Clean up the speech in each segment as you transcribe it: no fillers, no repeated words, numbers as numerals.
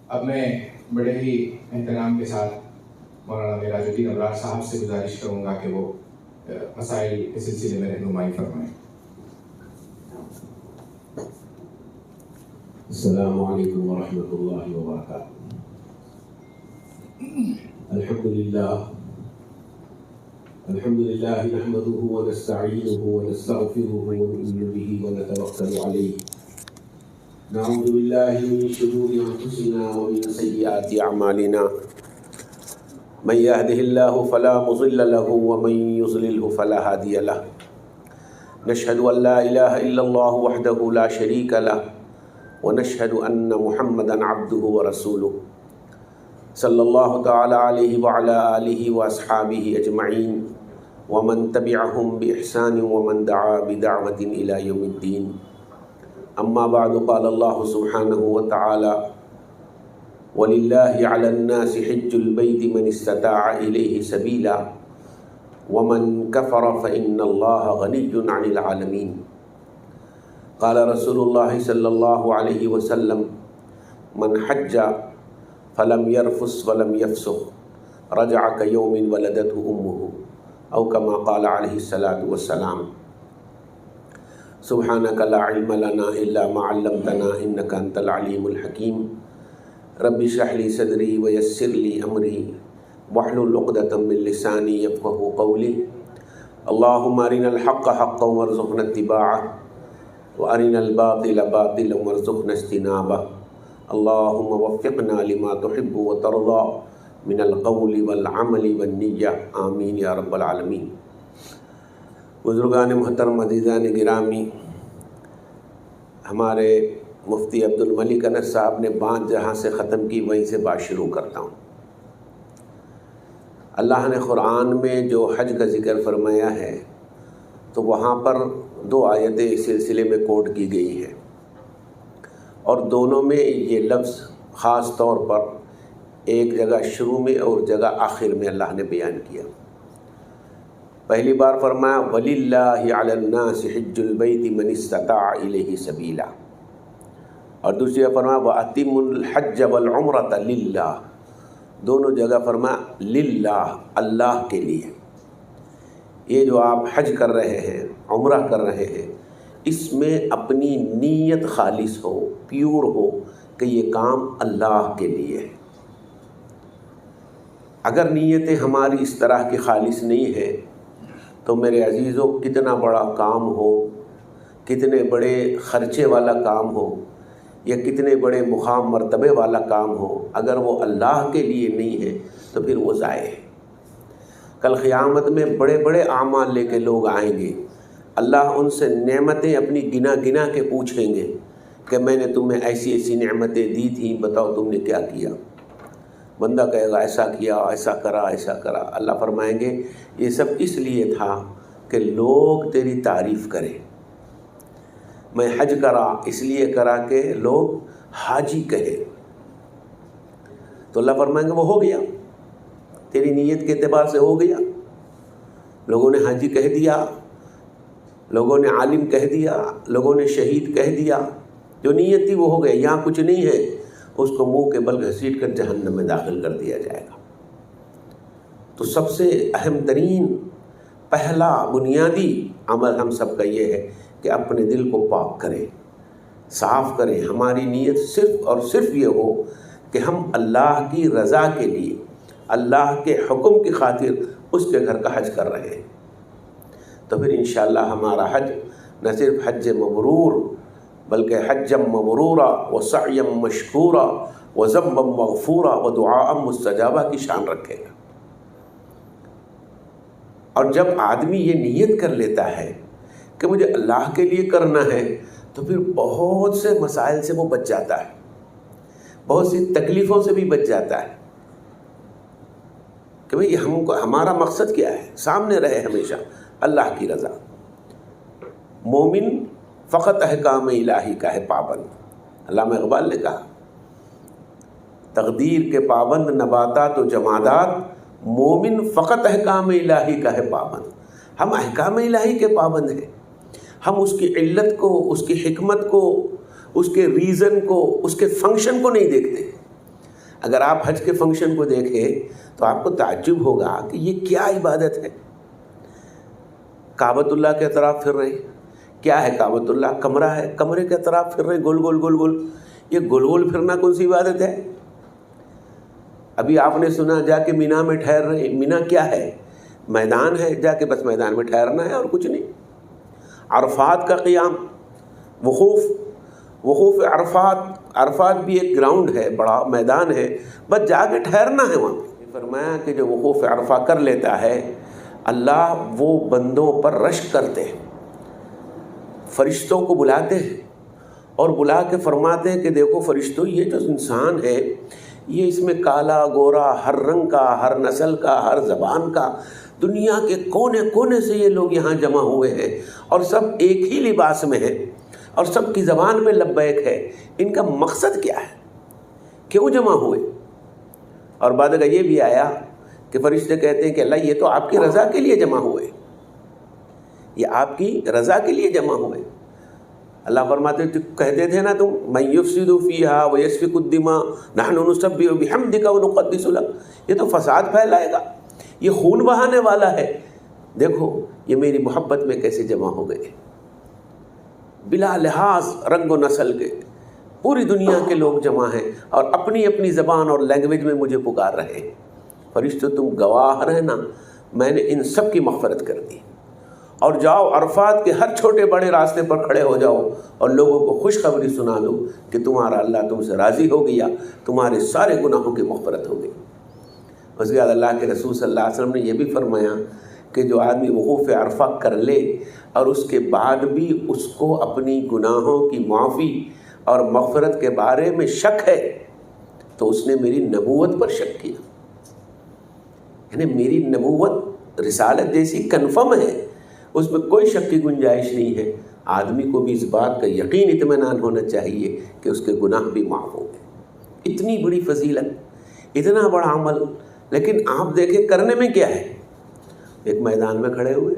اب میں بڑے ہی اہتمام کے ساتھ مولانا معراج الدین ابرار صاحب سے گزارش کروں گا کہ وہ مسائل کے سلسلے میں رہنمائی فرمائیں۔ السلام علیکم ورحمۃ اللہ وبرکاتہ۔ الحمد للہ نحمده ونستعینه ونستغفره ونؤمن به ونتوکل علیہ، نعوذ باللہ من شرور انفسنا ومن سیئات اعمالنا، من يهده اللہ فلا مضل له ومن يضلل فلا هادی له، نشهد ان لا الہ الا اللہ وحدہ لا شریک له، ونشهد ان محمدا عبده ورسوله، صلی اللہ تعالی علیہ وعلى آلہ واصحابہ اجمعین، ومن تبعهم بإحسان ومن دعا بدعوة إلى يوم الدين، اما بعد، قال الله سبحانه وتعالى وللہ علی الناس حج البیت من استطاع الیہ سبیلا ومن کفر فإن اللہ غنی عن العالمین، قال رسول اللہ صلی اللہ علیہ وسلم من حج فلم يرفث ولم يفسق رجع كيوم ولدته امه، او کما قال علیہ الصلاۃ والسلام۔ سبحانک لا علم لنا الا ما علمتنا انک انت العلیم الحکیم، رب اشرح لی صدری ویسر لی امری واحلل عقدۃ من لسانی یفقہوا قولی، اللہم ارنا الحق حقا وارزقنا اتباعہ وارنا الباطل باطلا وارزقنا اجتنابہ، اللہم وفقنا لما تحب وترضى من القول والعمل والنیہ، آمین یا رب العالمین۔ بزرگان محترم، عزیزان گرامی، ہمارے مفتی عبد الملک انس صاحب نے بات جہاں سے ختم کی وہیں سے بات شروع کرتا ہوں۔ اللہ نے قرآن میں جو حج کا ذکر فرمایا ہے تو وہاں پر 2 آیتیں اس سلسلے میں کوٹ کی گئی ہیں، اور دونوں میں یہ لفظ خاص طور پر ایک جگہ شروع میں اور جگہ آخر میں اللہ نے بیان کیا۔ پہلی بار فرمایا وَلِلَّهِ عَلَى النَّاسِ حِجُّ الْبَيْتِ مَنِ اسْتَطَاعَ إِلَيْهِ سَبِيلًا، اور دوسری جگہ فرمایا وَأَتِمُّ الْحَجَّ وَالْعُمْرَةَ لِلَّهِ، دونوں جگہ فرمایا للہ، اللہ کے لیے۔ یہ جو آپ حج کر رہے ہیں، عمرہ کر رہے ہیں، اس میں اپنی نیت خالص ہو، پیور ہو کہ یہ کام اللہ کے لیے ہے۔ اگر نیتیں ہماری اس طرح کی خالص نہیں ہے تو میرے عزیزوں، کتنا بڑا کام ہو، کتنے بڑے خرچے والا کام ہو یا کتنے بڑے مقام مرتبے والا کام ہو، اگر وہ اللہ کے لیے نہیں ہے تو پھر وہ ضائع ہے۔ کل قیامت میں بڑے بڑے اعمال لے کے لوگ آئیں گے، اللہ ان سے نعمتیں اپنی گنا گنا کے پوچھیں گے کہ میں نے تمہیں ایسی ایسی نعمتیں دی تھیں، بتاؤ تم نے کیا کیا۔ بندہ کہے گا ایسا کیا، ایسا کرا، ایسا کرا۔ اللہ فرمائیں گے یہ سب اس لیے تھا کہ لوگ تیری تعریف کریں۔ میں حج کرا اس لیے کرا کہ لوگ حاجی کہیں، تو اللہ فرمائیں گے وہ ہو گیا، تیری نیت کے اعتبار سے ہو گیا۔ لوگوں نے حاجی کہہ دیا، لوگوں نے عالم کہہ دیا، لوگوں نے شہید کہہ دیا، جو نیت تھی وہ ہو گیا۔ یہاں کچھ نہیں ہے، اس کو منہ کے بل گھسیٹ کر جہنم میں داخل کر دیا جائے گا۔ تو سب سے اہم ترین پہلا بنیادی عمل ہم سب کا یہ ہے کہ اپنے دل کو پاک کریں، صاف کریں۔ ہماری نیت صرف اور صرف یہ ہو کہ ہم اللہ کی رضا کے لیے، اللہ کے حکم کی خاطر اس کے گھر کا حج کر رہے ہیں، تو پھر انشاءاللہ ہمارا حج نہ صرف حج مبرور بلکہ حجم مبرورا و سعیم مشکورا و ذنبا مغفورا و دعاء مستجابہ کی شان رکھے گا۔ اور جب آدمی یہ نیت کر لیتا ہے کہ مجھے اللہ کے لیے کرنا ہے تو پھر بہت سے مسائل سے وہ بچ جاتا ہے، بہت سی تکلیفوں سے بھی بچ جاتا ہے کہ بھئی ہمارا مقصد کیا ہے، سامنے رہے ہمیشہ اللہ کی رضا۔ مومن فقط احکام الہی کا ہے پابند۔ علامہ اقبال نے کہا تقدیر کے پابند نباتات و جمادات، مومن فقط احکام الہی کا ہے پابند۔ ہم احکام الہی کے پابند ہیں، ہم اس کی علت کو، اس کی حکمت کو، اس کے ریزن کو، اس کے فنکشن کو نہیں دیکھتے۔ اگر آپ حج کے فنکشن کو دیکھیں تو آپ کو تعجب ہوگا کہ یہ کیا عبادت ہے. کعبۃ اللہ کے اطراف پھر رہے ہیں. کیا ہے کعبۃ اللہ؟ کمرہ ہے، کمرے کے اطراف پھر رہے ہیں گول گول گول گول. یہ گول گول پھرنا کون سی عبادت ہے؟ ابھی آپ نے سنا جا کے مینا میں ٹھہر رہے ہیں. مینا کیا ہے؟ میدان ہے، جا کے بس میدان میں ٹھہرنا ہے اور کچھ نہیں. عرفات کا قیام، وقوف عرفات بھی ایک گراؤنڈ ہے، بڑا میدان ہے، بس جا کے ٹھہرنا ہے وہاں پہ. فرمایا کہ جو وقوف عرفہ کر لیتا ہے اللہ وہ بندوں پر رشک کرتے ہیں، فرشتوں کو بلاتے ہیں اور بلا کے فرماتے ہیں کہ دیکھو فرشتوں، یہ جو انسان ہے یہ اس میں کالا گورا، ہر رنگ کا، ہر نسل کا، ہر زبان کا، دنیا کے کونے کونے سے یہ لوگ یہاں جمع ہوئے ہیں اور سب ایک ہی لباس میں ہیں اور سب کی زبان میں لبیک ہے. ان کا مقصد کیا ہے؟ کیوں جمع ہوئے؟ اور بعد کا یہ بھی آیا کہ فرشتے کہتے ہیں کہ اللہ یہ تو آپ کی رضا کے لیے جمع ہوئے، یہ آپ کی رضا کے لیے جمع ہوئے. اللہ فرماتے کہتے تھے نا تم من یفسد فیہا ویسفک الدماء نحن نسبح بحمدک ونقدس لک، یہ تو فساد پھیلائے گا، یہ خون بہانے والا ہے. دیکھو یہ میری محبت میں کیسے جمع ہو گئے، بلا لحاظ رنگ و نسل کے پوری دنیا کے لوگ جمع ہیں اور اپنی اپنی زبان اور لینگویج میں مجھے پکار رہے ہیں. فرشتوں تم گواہ رہنا، میں نے ان سب کی مغفرت کر دی. اور جاؤ عرفات کے ہر چھوٹے بڑے راستے پر کھڑے ہو جاؤ اور لوگوں کو خوشخبری سنا دو کہ تمہارا اللہ تم سے راضی ہو گیا، تمہارے سارے گناہوں کی مغفرت ہو گئی. اس کے بعد اللہ کے رسول صلی اللہ علیہ وسلم نے یہ بھی فرمایا کہ جو آدمی وقوف عرفہ کر لے اور اس کے بعد بھی اس کو اپنی گناہوں کی معافی اور مغفرت کے بارے میں شک ہے تو اس نے میری نبوت پر شک کیا. یعنی میری نبوت رسالت جیسی کنفرم ہے، اس میں کوئی شک کی گنجائش نہیں ہے. آدمی کو بھی اس بات کا یقین اطمینان ہونا چاہیے کہ اس کے گناہ بھی معاف ہوں گے. اتنی بڑی فضیلت، اتنا بڑا عمل، لیکن آپ دیکھیں کرنے میں کیا ہے. ایک میدان میں کھڑے ہوئے،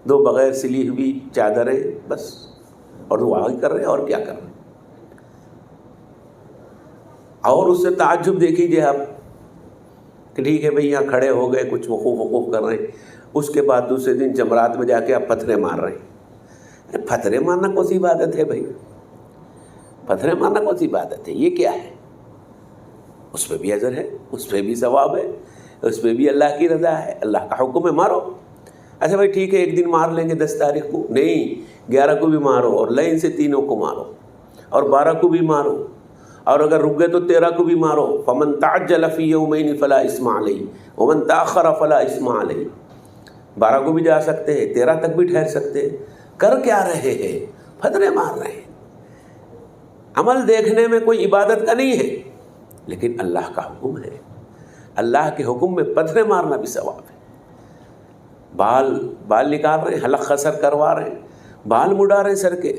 دو بغیر سلی ہوئی چادریں بس، اور دعا کر رہے ہیں اور کیا کر رہے ہیں. اور اس سے تعجب دیکھیے آپ کہ ٹھیک ہے بھئی یہاں کھڑے ہو گئے، کچھ وقوف کر رہے ہیں، اس کے بعد دوسرے دن جمرات میں جا کے آپ پتھریں مار رہے ہیں. پتھریں مارنا کون سی عبادت ہے بھائی؟ پتھریں مارنا کون سی عبادت ہے؟ یہ کیا ہے؟ اس پہ بھی اجر ہے، اس پہ بھی ثواب ہے، اس پہ بھی اللہ کی رضا ہے، اللہ کا حکم ہے مارو. اچھا بھائی ٹھیک ہے ایک دن مار لیں گے 10 تاریخ کو، نہیں 11 کو بھی مارو اور لائن سے 3 کو مارو اور 12 کو بھی مارو، اور اگر رک گئے تو 13 کو بھی مارو. فمن تعجل فی یومین فلا اثم علیہ ومن تاخر فلا اثم علیہ. 12 کو بھی جا سکتے ہیں، 13 تک بھی ٹھہر سکتے ہیں. کر کیا رہے ہیں؟ پتھریں مار رہے ہیں. عمل دیکھنے میں کوئی عبادت کا نہیں ہے، لیکن اللہ کا حکم ہے. اللہ کے حکم میں پتھریں مارنا بھی ثواب ہے. بال نکال رہے ہیں، حلق خسر کروا رہے ہیں، بال مڈا رہے ہیں سر کے.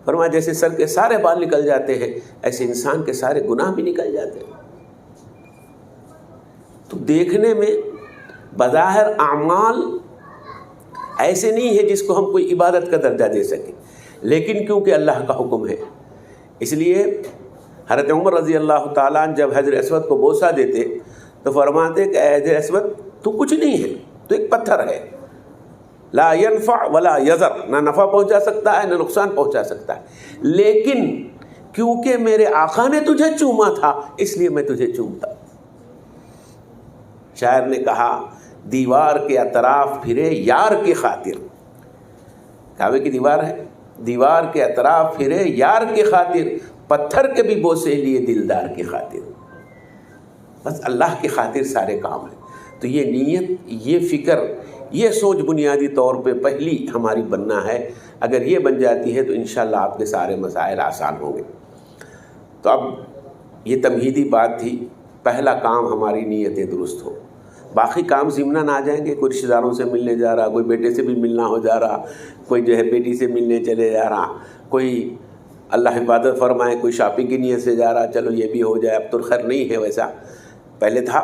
فرمایا جیسے سر کے سارے بال نکل جاتے ہیں ایسے انسان کے سارے گناہ بھی نکل جاتے ہیں. تو دیکھنے میں بظاہر اعمال ایسے نہیں ہے جس کو ہم کوئی عبادت کا درجہ دے سکیں، لیکن کیونکہ اللہ کا حکم ہے اس لیے حضرت عمر رضی اللہ تعالیٰ عنہ جب حجر اسود کو بوسہ دیتے تو فرماتے کہ اے حجر اسود تو کچھ نہیں ہے، تو ایک پتھر ہے، لا ينفع ولا يضر، نہ نفع پہنچا سکتا ہے نہ نقصان پہنچا سکتا ہے، لیکن کیونکہ میرے آقا نے تجھے چوما تھا اس لیے میں تجھے چومتا. شاعر نے کہا دیوار کے اطراف پھرے یار کی خاطر. کعبے کی دیوار ہے، دیوار کے اطراف پھرے یار کی خاطر، پتھر کے بھی بوسے لیے دلدار کی خاطر. بس اللہ کی خاطر سارے کام ہیں. تو یہ نیت، یہ فکر، یہ سوچ بنیادی طور پہ پہلی ہماری بننا ہے. اگر یہ بن جاتی ہے تو انشاءاللہ آپ کے سارے مسائل آسان ہوں گے. تو اب یہ تمہیدی بات تھی، پہلا کام ہماری نیتیں درست ہو. باقی کام ضمناً آ جائیں گے. کوئی رشتہ داروں سے ملنے جا رہا، کوئی بیٹے سے بھی ملنا ہو جا رہا، کوئی جو ہے بیٹی سے ملنے چلے جا رہا، کوئی اللہ حفاظت فرمائے کوئی شاپنگ کی نیت سے جا رہا، چلو یہ بھی ہو جائے. اب تو خیر نہیں ہے ویسا، پہلے تھا.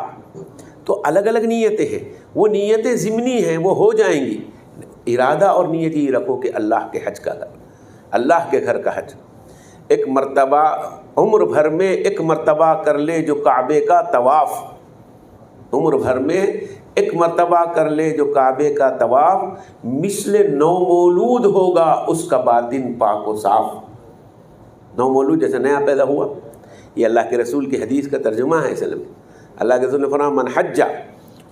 تو الگ الگ نیتیں ہیں، وہ نیتیں ضمنی ہیں، وہ ہو جائیں گی. ارادہ اور نیت یہ رکھو کہ اللہ کے حج کا گھر، اللہ کے گھر کا حج. ایک مرتبہ عمر بھر میں ایک مرتبہ کر لے جو کعبے کا طواف، عمر بھر میں ایک مرتبہ کر لے جو کعبے کا طواف، مثل نومولود ہوگا اس کا باطن پاک و صاف۔ نومولود جیسے نیا پیدا ہوا، یہ اللہ کے رسول کی حدیث کا ترجمہ ہے اصل میں۔ اللہ کے رسول نے فرمایا من حج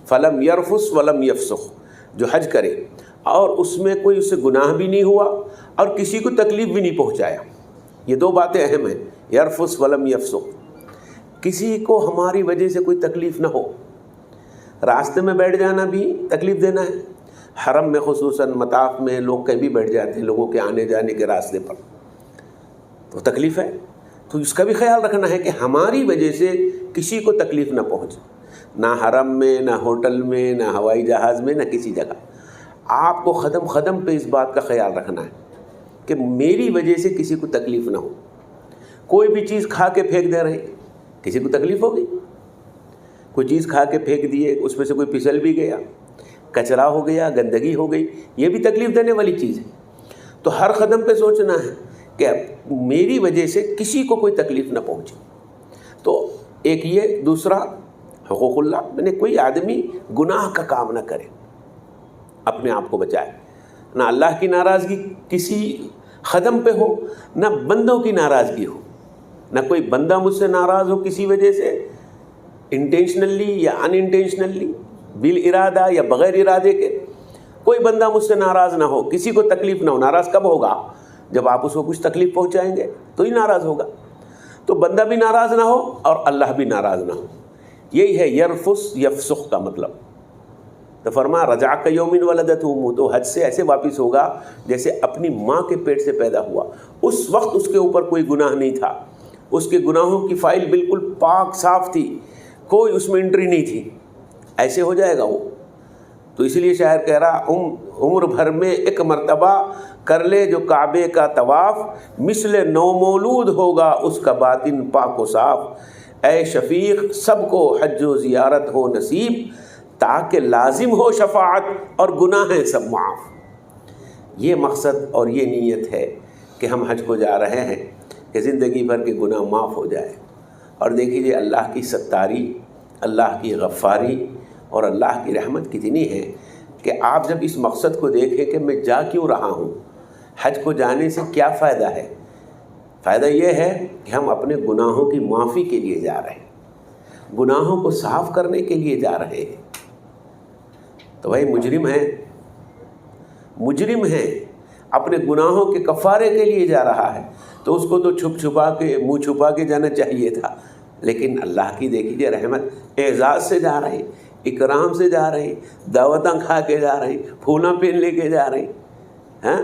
فلم یرفث ولم یفسق، جو حج کرے اور اس میں کوئی اسے گناہ بھی نہیں ہوا اور کسی کو تکلیف بھی نہیں پہنچایا، یہ دو باتیں اہم ہیں، یرفث ولم یفسق، کسی کو ہماری وجہ سے کوئی تکلیف نہ ہو۔ راستے میں بیٹھ جانا بھی تکلیف دینا ہے، حرم میں خصوصاً مطاف میں لوگ کہیں بھی بیٹھ جاتے ہیں لوگوں کے آنے جانے کے راستے پر، تو تکلیف ہے، تو اس کا بھی خیال رکھنا ہے کہ ہماری وجہ سے کسی کو تکلیف نہ پہنچے، نہ حرم میں، نہ ہوٹل میں، نہ ہوائی جہاز میں، نہ کسی جگہ۔ آپ کو قدم قدم پہ اس بات کا خیال رکھنا ہے کہ میری وجہ سے کسی کو تکلیف نہ ہو۔ کوئی بھی چیز کھا کے پھینک دے رہے، کسی کو تکلیف ہوگی؟ کوئی چیز کھا کے پھینک دیے، اس میں سے کوئی پھسل بھی گیا، کچرا ہو گیا، گندگی ہو گئی، یہ بھی تکلیف دینے والی چیز ہے۔ تو ہر قدم پہ سوچنا ہے کہ میری وجہ سے کسی کو کوئی تکلیف نہ پہنچے۔ تو ایک یہ، دوسرا حقوق اللہ، میں نے کوئی آدمی گناہ کا کام نہ کرے، اپنے آپ کو بچائے، نہ اللہ کی ناراضگی کسی قدم پہ ہو، نہ بندوں کی ناراضگی ہو، نہ کوئی بندہ مجھ سے ناراض ہو کسی وجہ سے، انٹینشنلی یا ان انٹینشنلی، بالارادہ یا بغیر ارادے کے، کوئی بندہ مجھ سے ناراض نہ ہو، کسی کو تکلیف نہ ہو۔ ناراض کب ہوگا؟ جب آپ اس کو کچھ تکلیف پہنچائیں گے تو ہی ناراض ہوگا۔ تو بندہ بھی ناراض نہ ہو اور اللہ بھی ناراض نہ ہو، یہی ہے یرفث یفسق کا مطلب۔ تو فرمایا رجع کیوم ولدتہ امہ، تو حج سے ایسے واپس ہوگا جیسے اپنی ماں کے پیٹ سے پیدا ہوا، اس وقت اس کے اوپر کوئی گناہ نہیں تھا، اس کے گناہوں کی فائل بالکل پاک صاف تھی، کوئی اس میں انٹری نہیں تھی، ایسے ہو جائے گا وہ۔ تو اس لیے شاعر کہہ رہا عمر بھر میں ایک مرتبہ کر لے جو کعبے کا طواف، مثل نومولود ہوگا اس کا باطن پاک و صاف۔ اے شفیق سب کو حج و زیارت ہو نصیب، تاکہ لازم ہو شفاعت اور گناہیں سب معاف۔ یہ مقصد اور یہ نیت ہے کہ ہم حج کو جا رہے ہیں کہ زندگی بھر کے گناہ معاف ہو جائے۔ اور دیکھیے اللہ کی ستاری، اللہ کی غفاری اور اللہ کی رحمت کتنی ہے کہ آپ جب اس مقصد کو دیکھیں کہ میں جا کیوں رہا ہوں، حج کو جانے سے کیا فائدہ ہے؟ فائدہ یہ ہے کہ ہم اپنے گناہوں کی معافی کے لیے جا رہے ہیں، گناہوں کو صاف کرنے کے لیے جا رہے ہیں۔ تو بھائی مجرم ہے اپنے گناہوں کے کفارے کے لیے جا رہا ہے، تو اس کو تو چھپ چھپا کے منہ چھپا کے جانا چاہیے تھا، لیکن اللہ کی دیکھیے رحمت، اعزاز سے جا رہے ہیں، اکرام سے جا رہے ہیں، دعوتاں کھا کے جا رہے ہیں، پھولا پہن لے کے جا رہے ہیں۔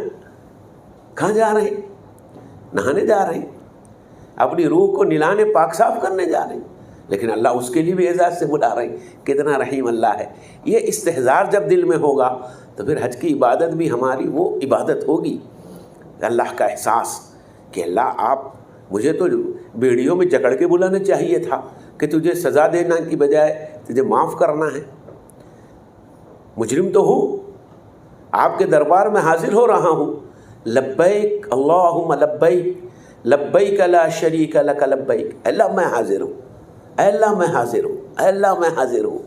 کہاں جا رہے ہیں؟ نہانے جا رہے ہیں، اپنی روح کو نلانے پاک صاف کرنے جا رہے ہیں، لیکن اللہ اس کے لیے بھی اعزاز سے بلا رہے ہیں۔ کتنا رحیم اللہ ہے۔ یہ استحضار جب دل میں ہوگا تو پھر حج کی عبادت بھی ہماری وہ عبادت ہوگی، اللہ کا احساس کہ اللہ آپ مجھے تو بیڑیوں میں جکڑ کے بلانا چاہیے تھا کہ تجھے سزا دینا کی بجائے تجھے معاف کرنا ہے۔ مجرم تو ہوں، آپ کے دربار میں حاضر ہو رہا ہوں، لبیک اللہم لبیک لبیک لا شریک لک لبیک، اللہ میں حاضر ہوں، اے اللہ میں حاضر ہوں، اے اللہ میں حاضر ہوں۔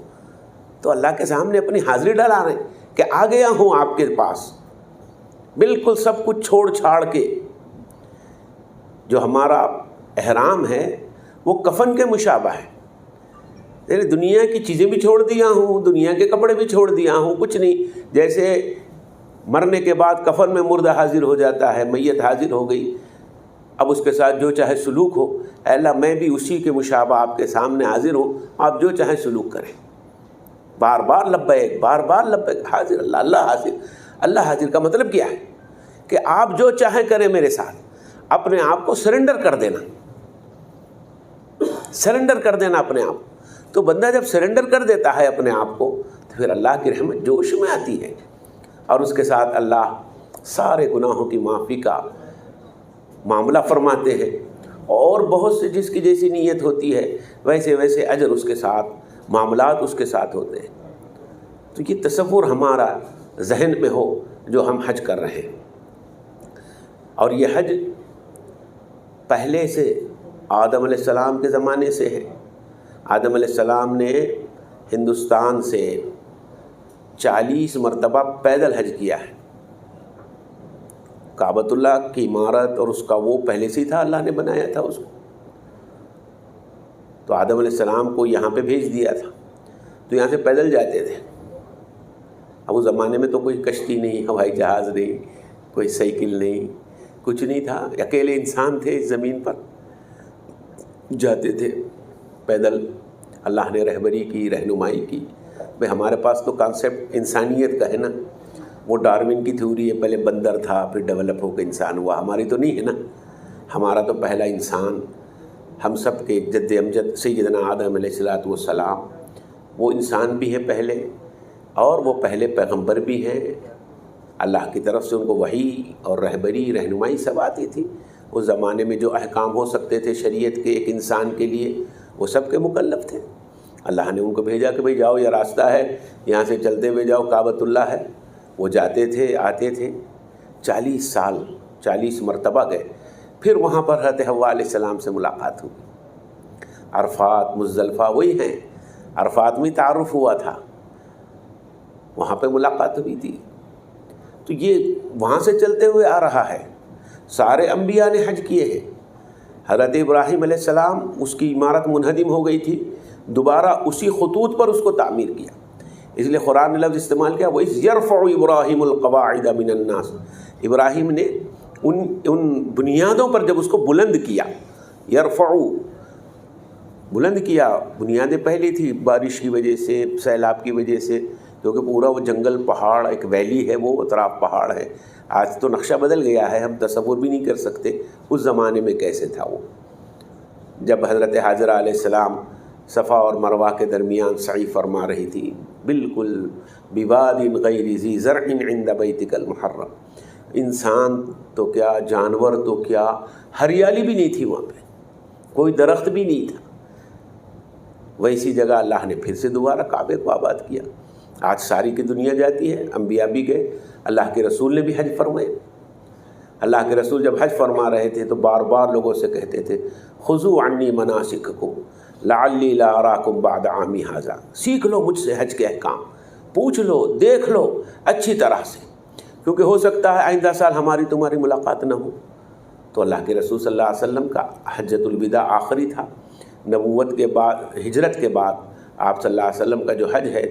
تو اللہ کے سامنے اپنی حاضری ڈلا رہے ہیں کہ آ گیا ہوں آپ کے پاس، بالکل سب کچھ چھوڑ چھاڑ کے۔ جو ہمارا احرام ہے وہ کفن کے مشابہ ہے، یعنی دنیا کی چیزیں بھی چھوڑ دیا ہوں، دنیا کے کپڑے بھی چھوڑ دیا ہوں، کچھ نہیں۔ جیسے مرنے کے بعد کفن میں مردہ حاضر ہو جاتا ہے، میت حاضر ہو گئی، اب اس کے ساتھ جو چاہے سلوک ہو، اے اللہ میں بھی اسی کے مشابہ آپ کے سامنے حاضر ہوں، آپ جو چاہے سلوک کریں۔ بار بار لبیک، بار بار لبیک، حاضر اللہ، اللہ حاضر۔ اللہ حاضر کا مطلب کیا ہے؟ کہ آپ جو چاہیں کریں میرے ساتھ، اپنے آپ کو سرنڈر کر دینا، سرنڈر کر دینا اپنے آپ۔ تو بندہ جب سرنڈر کر دیتا ہے اپنے آپ کو تو پھر اللہ کی رحمت جوش میں آتی ہے، اور اس کے ساتھ اللہ سارے گناہوں کی معافی کا معاملہ فرماتے ہیں، اور بہت سے جس کی جیسی نیت ہوتی ہے ویسے ویسے اجر اس کے ساتھ، معاملات اس کے ساتھ ہوتے ہیں۔ تو یہ تصور ہمارا ذہن میں ہو جو ہم حج کر رہے ہیں، اور یہ حج پہلے سے آدم علیہ السلام کے زمانے سے ہے۔ آدم علیہ السلام نے ہندوستان سے 40 مرتبہ پیدل حج کیا ہے۔ کعبۃ اللہ کی عمارت اور اس کا وہ پہلے سے ہی تھا، اللہ نے بنایا تھا اس کو، تو آدم علیہ السلام کو یہاں پہ بھیج دیا تھا، تو یہاں سے پیدل جاتے تھے۔ اب اس زمانے میں تو کوئی کشتی نہیں، ہوائی جہاز نہیں، کوئی سائیکل نہیں، کچھ نہیں تھا، اکیلے انسان تھے اس زمین پر، جاتے تھے پیدل۔ اللہ نے رہبری کی، رہنمائی کی۔ بھئی ہمارے پاس تو کانسیپٹ انسانیت کا ہے نا، وہ ڈارون کی تھیوری ہے، پہلے بندر تھا پھر ڈیولپ ہو کے انسان ہوا، ہماری تو نہیں ہے نا۔ ہمارا تو پہلا انسان، ہم سب کے جد امجد سیدنا آدم علیہ السلام، وہ انسان بھی ہے پہلے، اور وہ پہلے پیغمبر بھی ہیں، اللہ کی طرف سے ان کو وحی اور رہبری رہنمائی سب آتی تھی۔ اس زمانے میں جو احکام ہو سکتے تھے شریعت کے ایک انسان کے لیے، وہ سب کے مکلف تھے۔ اللہ نے ان کو بھیجا کہ بھئی جاؤ، یہ راستہ ہے، یہاں سے چلتے ہوئے جاؤ، کعبۃ اللہ ہے۔ وہ جاتے تھے، آتے تھے، 40 سال 40 مرتبہ گئے۔ پھر وہاں پر حضرت حوا علیہ السلام سے ملاقات ہوئی۔ عرفات، مزدلفہ وہی ہیں، عرفات میں تعارف ہوا تھا، وہاں پہ ملاقات ہوئی تھی۔ تو یہ وہاں سے چلتے ہوئے آ رہا ہے۔ سارے انبیاء نے حج کیے ہیں۔ حضرت ابراہیم علیہ السلام، اس کی عمارت منہدم ہو گئی تھی، دوبارہ اسی خطوط پر اس کو تعمیر کیا، اس لیے قرآن نے لفظ استعمال کیا، وَإِذْ يَرْفَعُ إِبْرَاهِيمُ الْقَوَاعِدَ مِنَ النَّاسِ۔ ابراہیم نے ان بنیادوں پر جب اس کو بلند کیا، یرفعو بلند کیا، بنیادیں پہلی تھی بارش کی وجہ سے، سیلاب کی وجہ سے، کیونکہ پورا وہ جنگل پہاڑ ایک ویلی ہے، وہ اطراف پہاڑ ہے۔ آج تو نقشہ بدل گیا ہے، ہم تصور بھی نہیں کر سکتے اس زمانے میں کیسے تھا وہ۔ جب حضرت حاجرہ علیہ السلام صفا اور مروہ کے درمیان سعی فرما رہی تھی، بالکل بواد غیر ذی زرع عند بیتک المحرم، انسان تو کیا، جانور تو کیا، ہریالی بھی نہیں تھی وہاں پہ، کوئی درخت بھی نہیں تھا۔ ویسی جگہ اللہ نے پھر سے دوبارہ کعبے کو آباد کیا۔ آج ساری کی دنیا جاتی ہے، انبیاء بھی گئے، اللہ کے رسول نے بھی حج فرمائے۔ اللہ کے رسول جب حج فرما رہے تھے تو بار بار لوگوں سے کہتے تھے، خذوا عنی مناسککم لعلی لا اراکم بعد عامی ھذا، سیکھ لو مجھ سے حج کے احکام، پوچھ لو، دیکھ لو اچھی طرح سے، کیونکہ ہو سکتا ہے آئندہ سال ہماری تمہاری ملاقات نہ ہو۔ تو اللہ کے رسول صلی اللہ علیہ وسلم کا حجۃ الوداع آخری تھا، نبوت کے بعد، ہجرت کے بعد آپ صلی اللہ علیہ وسلم کا جو حج ہے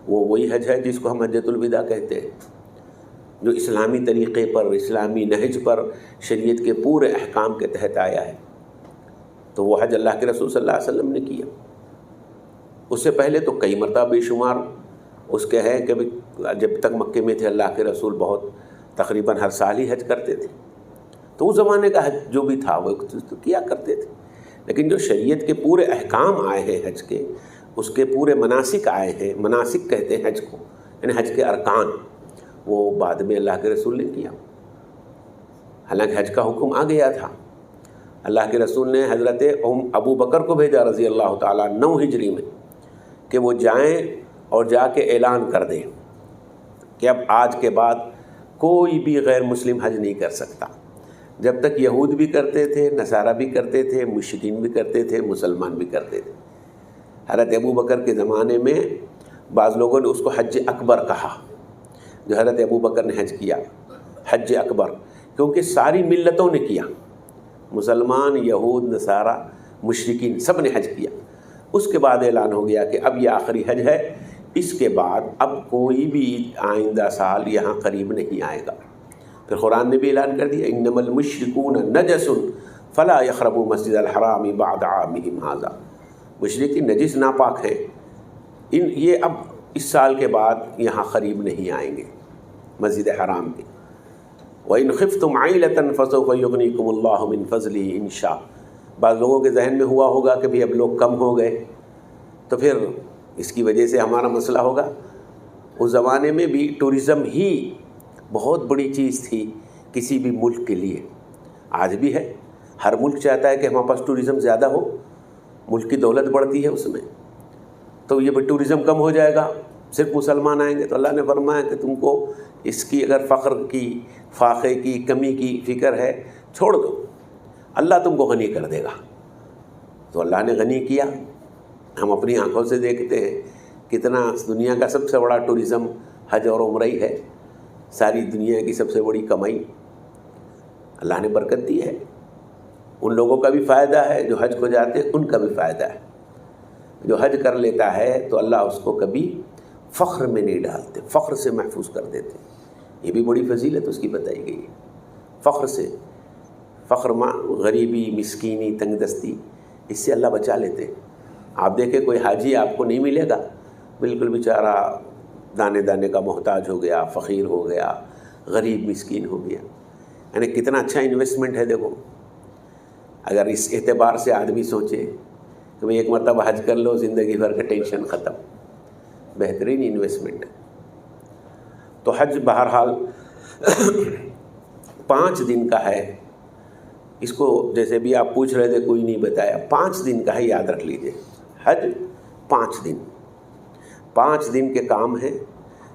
وہ وہی حج ہے جس کو ہم حجۃ الوداع کہتے ہیں، جو اسلامی طریقے پر، اسلامی نہج پر، شریعت کے پورے احکام کے تحت آیا ہے۔ تو وہ حج اللہ کے رسول صلی اللہ علیہ وسلم نے کیا۔ اس سے پہلے تو کئی مرتبہ بے شمار اس کے ہیں کہ جب تک مکے میں تھے اللہ کے رسول بہت تقریباً ہر سال ہی حج کرتے تھے، تو اس زمانے کا حج جو بھی تھا وہ تو کیا کرتے تھے، لیکن جو شریعت کے پورے احکام آئے ہیں حج کے، اس کے پورے مناسک آئے ہیں، مناسک کہتے ہیں حج کو، یعنی حج کے ارکان، وہ بعد میں اللہ کے رسول نے کیا۔ حالانکہ حج کا حکم آ گیا تھا، اللہ کے رسول نے حضرت ابو بکر کو بھیجا رضی اللہ تعالیٰ 9 ہجری میں کہ وہ جائیں اور جا کے اعلان کر دیں کہ اب آج کے بعد کوئی بھی غیر مسلم حج نہیں کر سکتا۔ جب تک یہود بھی کرتے تھے، نصارہ بھی کرتے تھے، مشرکین بھی کرتے تھے، مسلمان بھی کرتے تھے۔ حضرت ابو بکر کے زمانے میں بعض لوگوں نے اس کو حج اکبر کہا، جو حضرت ابو بکر نے حج کیا، حج اکبر، کیونکہ ساری ملتوں نے کیا، مسلمان، یہود، نصارہ، مشرکین سب نے حج کیا۔ اس کے بعد اعلان ہو گیا کہ اب یہ آخری حج ہے، اس کے بعد اب کوئی بھی آئندہ سال یہاں قریب نہیں آئے گا۔ پھر قرآن نے بھی اعلان کر دیا، انما المشرکون نجس فلا یقربوا مسجد الحرام بعد عامہم ھذا، مشرکین نجس ناپاک ہیں، یہ اب اس سال کے بعد یہاں قریب نہیں آئیں گے مسجد حرام کے۔ وَإِنْ خِفْتُمْ عَيْلَةً فَسَوْفَ يُغْنِيكُمُ اللَّهُ مِنْ فَضْلِهِ إِنْ شَاءَ۔ بعض لوگوں کے ذہن میں ہوا ہوگا کہ اب لوگ کم ہو گئے تو پھر اس کی وجہ سے ہمارا مسئلہ ہوگا۔ اس زمانے میں بھی ٹورزم ہی بہت بڑی چیز تھی کسی بھی ملک کے لیے، آج بھی ہے۔ ہر ملک چاہتا ہے کہ ہمارے پاس ٹورزم زیادہ ہو، ملک کی دولت بڑھتی ہے اس میں، تو یہ ٹورزم کم ہو جائے گا، صرف مسلمان آئیں گے۔ تو اللہ نے فرمایا کہ تم کو اس کی اگر فخر کی، فاقے کی، کمی کی فکر ہے، چھوڑ دو، اللہ تم کو غنی کر دے گا. تو اللہ نے غنی کیا. ہم اپنی آنکھوں سے دیکھتے ہیں کتنا دنیا کا سب سے بڑا ٹورزم حج اور عمرہ ہی ہے. ساری دنیا کی سب سے بڑی کمائی اللہ نے برکت دی ہے. ان لوگوں کا بھی فائدہ ہے جو حج کو جاتے ہیں، ان کا بھی فائدہ ہے. جو حج کر لیتا ہے تو اللہ اس کو کبھی فخر میں نہیں ڈالتے، فخر سے محفوظ کر دیتے. یہ بھی بڑی فضیلت اس کی بتائی گئی ہے. فخر سے، فخر ماں غریبی، مسکینی، تنگ دستی، اس سے اللہ بچا لیتے. آپ دیکھیں کوئی حاجی آپ کو نہیں ملے گا بالکل بیچارہ دانے دانے کا محتاج ہو گیا، فقیر ہو گیا، غریب مسکین ہو گیا. یعنی کتنا اچھا انویسٹمنٹ ہے. دیکھو اگر اس اعتبار سے آدمی سوچے کہ میں ایک مرتبہ حج کر لو، زندگی بھر کا ٹینشن ختم، بہترین انویسٹمنٹ. تو حج بہرحال 5 دن کا ہے. اس کو جیسے بھی آپ پوچھ رہے تھے کوئی نہیں بتایا، 5 دن کا ہے، یاد رکھ لیجئے. حج 5 دن، 5 دن کے کام ہیں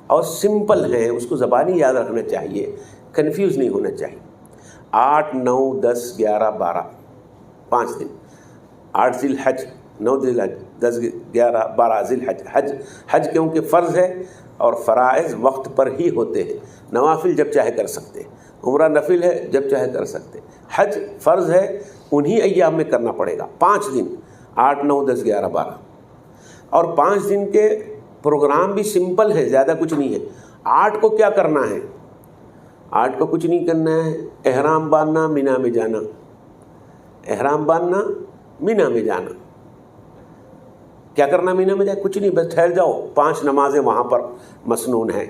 اور سمپل ہیں. اس کو زبانی یاد رکھنا چاہیے، کنفیوز نہیں ہونا چاہیے. 8 9 10 11 12 5 دن. 8 ذی الحج، 9 ذی الحج، 10 11 12 ذی الحج. حج کیونکہ فرض ہے اور فرائض وقت پر ہی ہوتے ہیں. نوافل جب چاہے کر سکتے، عمرہ نفل ہے جب چاہے کر سکتے. حج فرض ہے، انہی ایام میں کرنا پڑے گا. 5 دن، 8 9 10 11 12. اور 5 دن کے پروگرام بھی سمپل ہے، زیادہ کچھ نہیں ہے. 8 کو کیا کرنا ہے؟ 8 کو کچھ نہیں کرنا ہے. احرام باندھنا، مینا میں جانا. احرام باندھنا، مینا میں جانا. کیا کرنا مینا میں جا؟ کچھ نہیں، بس ٹھہر جاؤ. 5 نمازیں وہاں پر مسنون ہیں.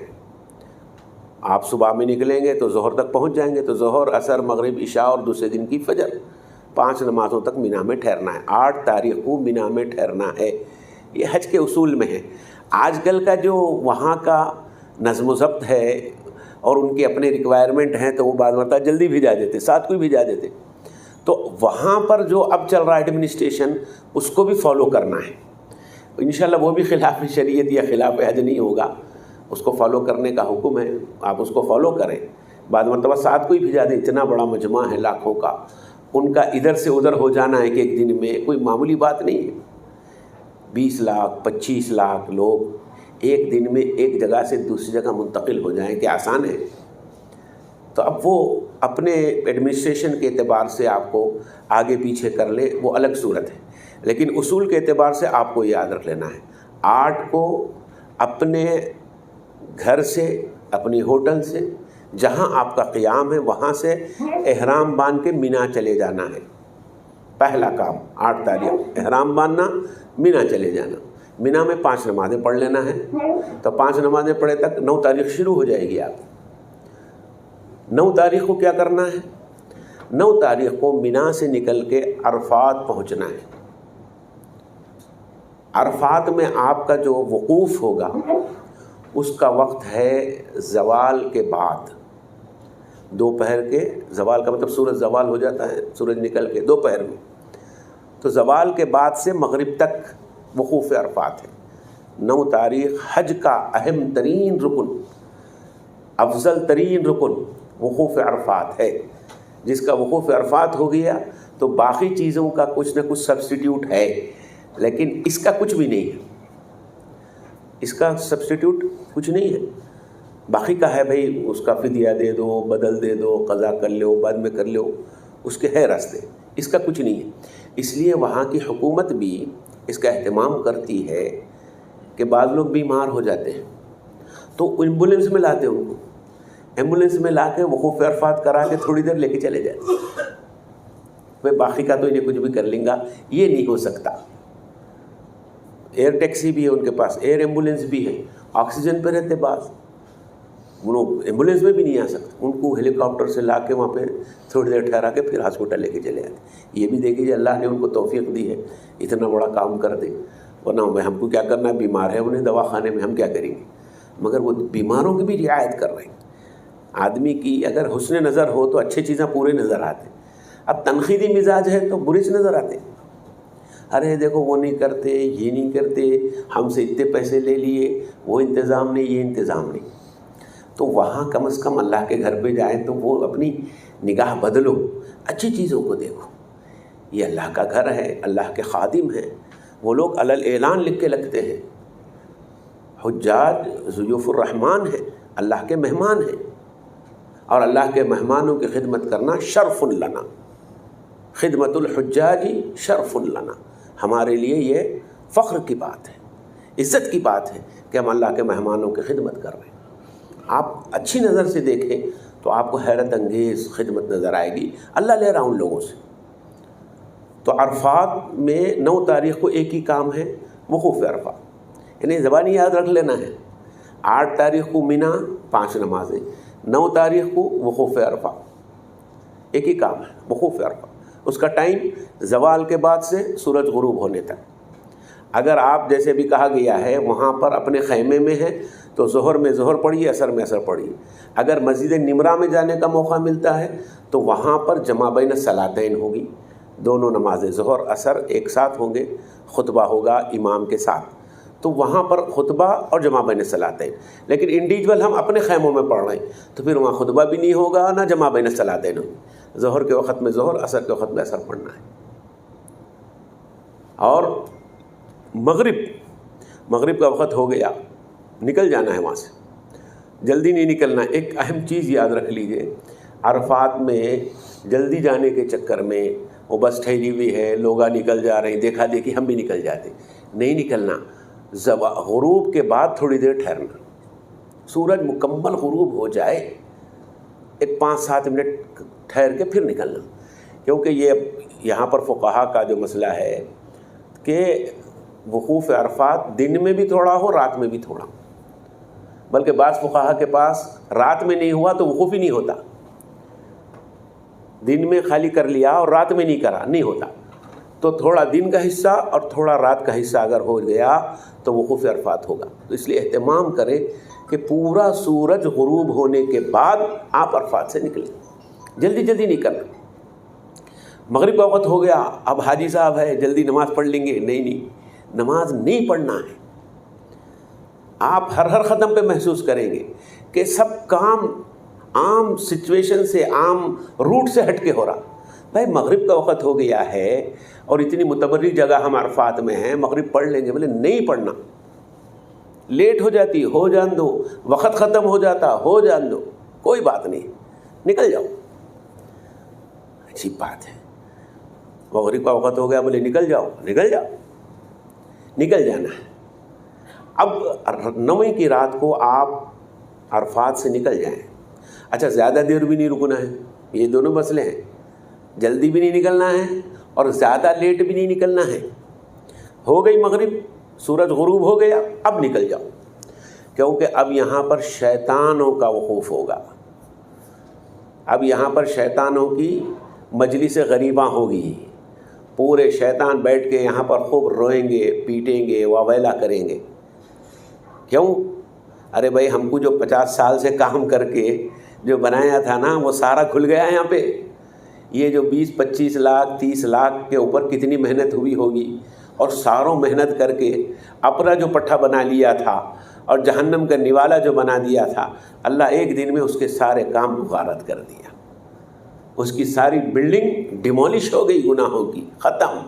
آپ صبح میں نکلیں گے تو ظہر تک پہنچ جائیں گے، تو ظہر، عصر، مغرب، عشاء اور دوسرے دن کی فجر، 5 نمازوں تک مینا میں ٹھہرنا ہے. 8 تاریخ کو مینا میں ٹھہرنا ہے. یہ حج کے اصول میں ہے. آج کل کا جو وہاں کا نظم و ضبط ہے اور ان کے اپنے ریکوائرمنٹ ہیں تو وہ بعض مرتبہ جلدی بھیجا دیتے، ساتھ کو بھی بھیجا دیتے. تو وہاں پر جو اب چل رہا ہے ایڈمنسٹریشن، اس کو بھی فالو کرنا ہے. انشاءاللہ وہ بھی خلاف شریعت یا خلاف حج نہیں ہوگا. اس کو فالو کرنے کا حکم ہے، آپ اس کو فالو کریں. بعض مرتبہ ساتھ کو ہی بھیجا دیں. اتنا بڑا مجمع ہے لاکھوں کا، ان کا ادھر سے ادھر ہو جانا ہے کہ ایک دن میں کوئی معمولی بات نہیں ہے. 20 لاکھ 25 لاکھ لوگ ایک دن میں ایک جگہ سے دوسری جگہ منتقل ہو جائیں، کہ آسان ہے. تو اب وہ اپنے ایڈمنسٹریشن کے اعتبار سے آپ کو آگے پیچھے کر لے، وہ الگ صورت ہے. لیکن اصول کے اعتبار سے آپ کو یاد رکھ لینا ہے. 8 کو اپنے گھر سے، اپنی ہوٹل سے، جہاں آپ کا قیام ہے وہاں سے احرام باندھ کے مینا چلے جانا ہے. پہلا کام 8 تاریخ احرام باندھنا، مینا چلے جانا. مینا میں 5 نمازیں پڑھ لینا ہے. تو 5 نمازیں پڑھے تک 9 تاریخ شروع ہو جائے گی. آپ 9 تاریخ کو کیا کرنا ہے؟ 9 تاریخ کو مینا سے نکل کے عرفات پہنچنا ہے. عرفات میں آپ کا جو وقوف ہوگا اس کا وقت ہے زوال کے بعد. دوپہر کے، زوال کا مطلب سورج زوال ہو جاتا ہے، سورج نکل کے دوپہر میں. تو زوال کے بعد سے مغرب تک وقوف عرفات ہے. 9 تاریخ حج کا اہم ترین رکن، افضل ترین رکن وقوف عرفات ہے. جس کا وقوف عرفات ہو گیا تو باقی چیزوں کا کچھ نہ کچھ سبسٹیٹیوٹ ہے، لیکن اس کا کچھ بھی نہیں ہے. اس کا سبسٹیٹیوٹ کچھ نہیں ہے. باقی کا ہے بھائی، اس کا فدیہ دے دو، بدل دے دو، قضا کر لو، بعد میں کر لو، اس کے ہے راستے. اس کا کچھ نہیں ہے. اس لیے وہاں کی حکومت بھی اس کا اہتمام کرتی ہے کہ بعض لوگ بیمار ہو جاتے ہیں تو ایمبولینس میں لاتے ہیں. ان کو ایمبولینس میں لا کے وقوف عرفات کرا کے تھوڑی دیر لے کے چلے جاتے. میں باقی کا تو انہیں کچھ بھی کر لیں گا، یہ نہیں ہو سکتا. ایئر ٹیکسی بھی ہے ان کے پاس، ایئر ایمبولینس بھی ہے. آکسیجن پہ رہتے بعض، وہ لوگ ایمبولینس میں بھی نہیں آ سکتے. ان کو ہیلی کاپٹر سے لا کے وہاں پہ تھوڑی دیر ٹھہرا کے پھر ہاسپٹل لے کے چلے آتے. یہ بھی دیکھیے اللہ نے ان کو توفیق دی ہے، اتنا بڑا کام کر دے. ورنہ ہم کو کیا کرنا ہے؟ بیمار ہے انہیں دوا خانے میں، ہم کیا کریں گے؟ مگر وہ بیماروں کی بھی رعایت کر رہے ہیں. آدمی کی اگر حسن نظر ہو تو اچھی چیزیں پورے نظر آتے. اب تنقیدی مزاج ہے تو برے نظر آتے. ارے دیکھو وہ نہیں کرتے، یہ نہیں کرتے، ہم سے اتنے پیسے لے لیے، وہ انتظام نہیں، یہ انتظام نہیں. تو وہاں کم از کم اللہ کے گھر پہ جائیں تو وہ اپنی نگاہ بدلو، اچھی چیزوں کو دیکھو. یہ اللہ کا گھر ہے، اللہ کے خادم ہیں، وہ لوگ علل اعلان لکھ کے لگتے ہیں، حجاج ضیوف الرحمن ہیں، اللہ کے مہمان ہیں، اور اللہ کے مہمانوں کی خدمت کرنا شرف لنا، خدمت الحجاج شرف لنا، ہمارے لیے یہ فخر کی بات ہے، عزت کی بات ہے کہ ہم اللہ کے مہمانوں کی خدمت کر رہے ہیں۔ آپ اچھی نظر سے دیکھیں تو آپ کو حیرت انگیز خدمت نظر آئے گی، اللہ لے رہا ان لوگوں سے۔ تو عرفات میں 9 تاریخ کو ایک ہی کام ہے، وقوف عرفات، یعنی زبانی یاد رکھ لینا ہے۔ 8 تاریخ کو مینا 5 نمازیں، 9 تاریخ کو وقوف عرفات، ایک ہی کام ہے وقوف عرفات۔ اس کا ٹائم زوال کے بعد سے سورج غروب ہونے تک۔ اگر آپ جیسے بھی کہا گیا ہے وہاں پر اپنے خیمے میں ہیں تو ظہر میں ظہر پڑھیے، عصر میں عصر پڑھیے۔ اگر مسجد نمرہ میں جانے کا موقع ملتا ہے تو وہاں پر جمع بین الصلاتین ہوگی، دونوں نمازیں ظہر عصر ایک ساتھ ہوں گے، خطبہ ہوگا امام کے ساتھ، تو وہاں پر خطبہ اور جمع بین الصلاتین۔ لیکن انڈیویجول ہم اپنے خیموں میں پڑھ رہے ہیں تو پھر وہاں خطبہ بھی نہیں ہوگا نہ جمع بین الصلاتین ہوگی، ظہر کے وقت میں ظہر، عصر کے وقت میں عصر پڑھنا ہے۔ اور مغرب کا وقت ہو گیا، نکل جانا ہے وہاں سے، جلدی نہیں نکلنا۔ ایک اہم چیز یاد رکھ لیجئے، عرفات میں جلدی جانے کے چکر میں وہ بس ٹھہری ہوئی ہے، لوگ نکل جا رہے ہیں، دیکھا دیکھی ہم بھی نکل جاتے، نہیں نکلنا۔ غروب کے بعد تھوڑی دیر ٹھہرنا، سورج مکمل غروب ہو جائے، ایک 5-7 منٹ ٹھہر کے پھر نکلنا، کیونکہ یہ یہاں پر فقہا کا جو مسئلہ ہے کہ وقوف عرفات دن میں بھی تھوڑا ہو، رات میں بھی تھوڑا، بلکہ بعض فقہا کے پاس رات میں نہیں ہوا تو وقوف ہی نہیں ہوتا، دن میں خالی کر لیا اور رات میں نہیں کرا، نہیں ہوتا، تو تھوڑا دن کا حصہ اور تھوڑا رات کا حصہ اگر ہو گیا تو وقوف عرفات ہوگا۔ تو اس لیے اہتمام کریں کہ پورا سورج غروب ہونے کے بعد آپ عرفات سے نکلیں، جلدی جلدی نہیں کرنا۔ مغرب کا وقت ہو گیا، اب حاجی صاحب ہے جلدی نماز پڑھ لیں گے، نہیں، نماز نہیں پڑھنا ہے۔ آپ ہر قدم پہ محسوس کریں گے کہ سب کام عام سچویشن سے، عام روٹ سے ہٹ کے ہو رہا۔ بھائی مغرب کا وقت ہو گیا ہے اور اتنی متبرک جگہ ہم عرفات میں ہیں، مغرب پڑھ لیں گے، بولے نہیں پڑھنا، لیٹ ہو جاتی ہو جان دو، وقت ختم ہو جاتا ہو جان دو، کوئی بات نہیں، نکل جاؤ۔ عجیب بات ہے، مغرب کا وقت ہو گیا، بولے نکل جاؤ، نکل جاؤ، نکل جانا ہے۔ اب 9ویں کی رات کو آپ عرفات سے نکل جائیں، اچھا زیادہ دیر بھی نہیں رکنا ہے، یہ دونوں مسئلے ہیں، جلدی بھی نہیں نکلنا ہے اور زیادہ لیٹ بھی نہیں نکلنا ہے۔ ہو گئی مغرب، سورج غروب ہو گیا، اب نکل جاؤ، کیونکہ اب یہاں پر شیطانوں کا وقوف ہوگا، اب یہاں پر شیطانوں کی مجلس غریباں ہوگی، پورے شیطان بیٹھ کے یہاں پر خوب روئیں گے، پیٹیں گے، واویلا کریں گے۔ کیوں؟ ارے بھائی ہم کو جو 50 سال سے کام کر کے جو بنایا تھا نا وہ سارا کھل گیا ہے یہاں پہ۔ یہ جو 20-25 لاکھ 30 لاکھ کے اوپر کتنی محنت ہوئی ہوگی، اور ساروں محنت کر کے اپنا جو پٹھا بنا لیا تھا اور جہنم کا نوالا جو بنا دیا تھا، اللہ ایک دن میں اس کے سارے کام کو غارت کر دیا، اس کی ساری بلڈنگ ڈیمولش ہو گئی، گناہوں کی ختم،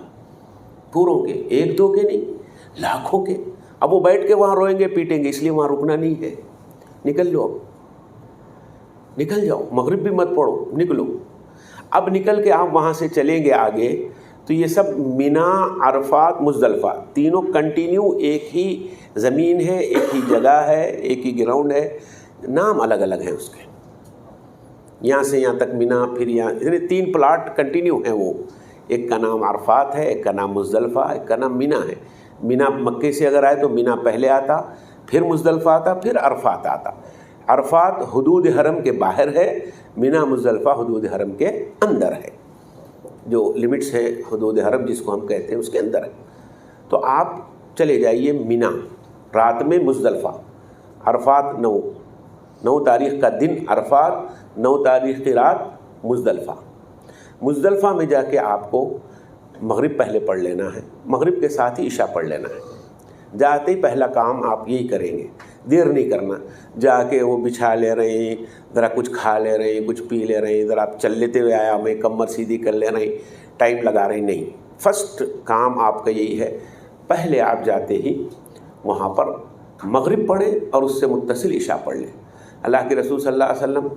پوروں کے، 1-2 کے نہیں، لاکھوں کے۔ اب وہ بیٹھ کے وہاں روئیں گے، پیٹیں گے، اس لیے وہاں رکنا نہیں ہے۔ نکل لو، اب نکل جاؤ، مغرب بھی مت پڑھو، نکلو۔ اب نکل کے آپ وہاں سے چلیں گے آگے تو یہ سب مینا، عرفات، مزدلفہ تینوں کنٹینیو ایک ہی زمین ہے، ایک ہی جگہ ہے، ایک ہی گراؤنڈ ہے، نام الگ الگ ہیں اس کے۔ یہاں سے یہاں تک مینا، پھر یہاں، یعنی 3 پلاٹ کنٹینیو ہیں وہ، ایک کا نام عرفات ہے، ایک کا نام مزدلفہ، ایک کا نام مینا ہے۔ مینا مکے سے اگر آئے تو مینا پہلے آتا، پھر مزدلفہ آتا، پھر عرفات آتا۔ عرفات حدود حرم کے باہر ہے، مینا مزدلفہ حدود حرم کے اندر ہے، جو لمٹس ہے حدود حرم جس کو ہم کہتے ہیں اس کے اندر ہے۔ تو آپ چلے جائیے مینا، رات میں مزدلفہ، عرفات 9 تاریخ کا دن عرفات، 9 تاریخ کی رات مزدلفہ۔ مزدلفہ میں جا کے آپ کو مغرب پہلے پڑھ لینا ہے، مغرب کے ساتھ ہی عشاء پڑھ لینا ہے۔ جاتے ہی پہلا کام آپ یہی کریں گے، دیر نہیں کرنا، جا کے وہ بچھا لے رہے ہیں، ذرا کچھ کھا لے رہے ہیں، کچھ پی لے رہے ہیں، ذرا آپ چل لیتے ہوئے آیا میں کمر سیدھی کر لے رہے ہیں، ٹائم لگا رہے ہیں، نہیں، فرسٹ کام آپ کا یہی ہے، پہلے آپ جاتے ہی وہاں پر مغرب پڑھیں اور اس سے متصل عشاء پڑھ لیں۔ اللہ کے رسول صلی اللہ علیہ وسلم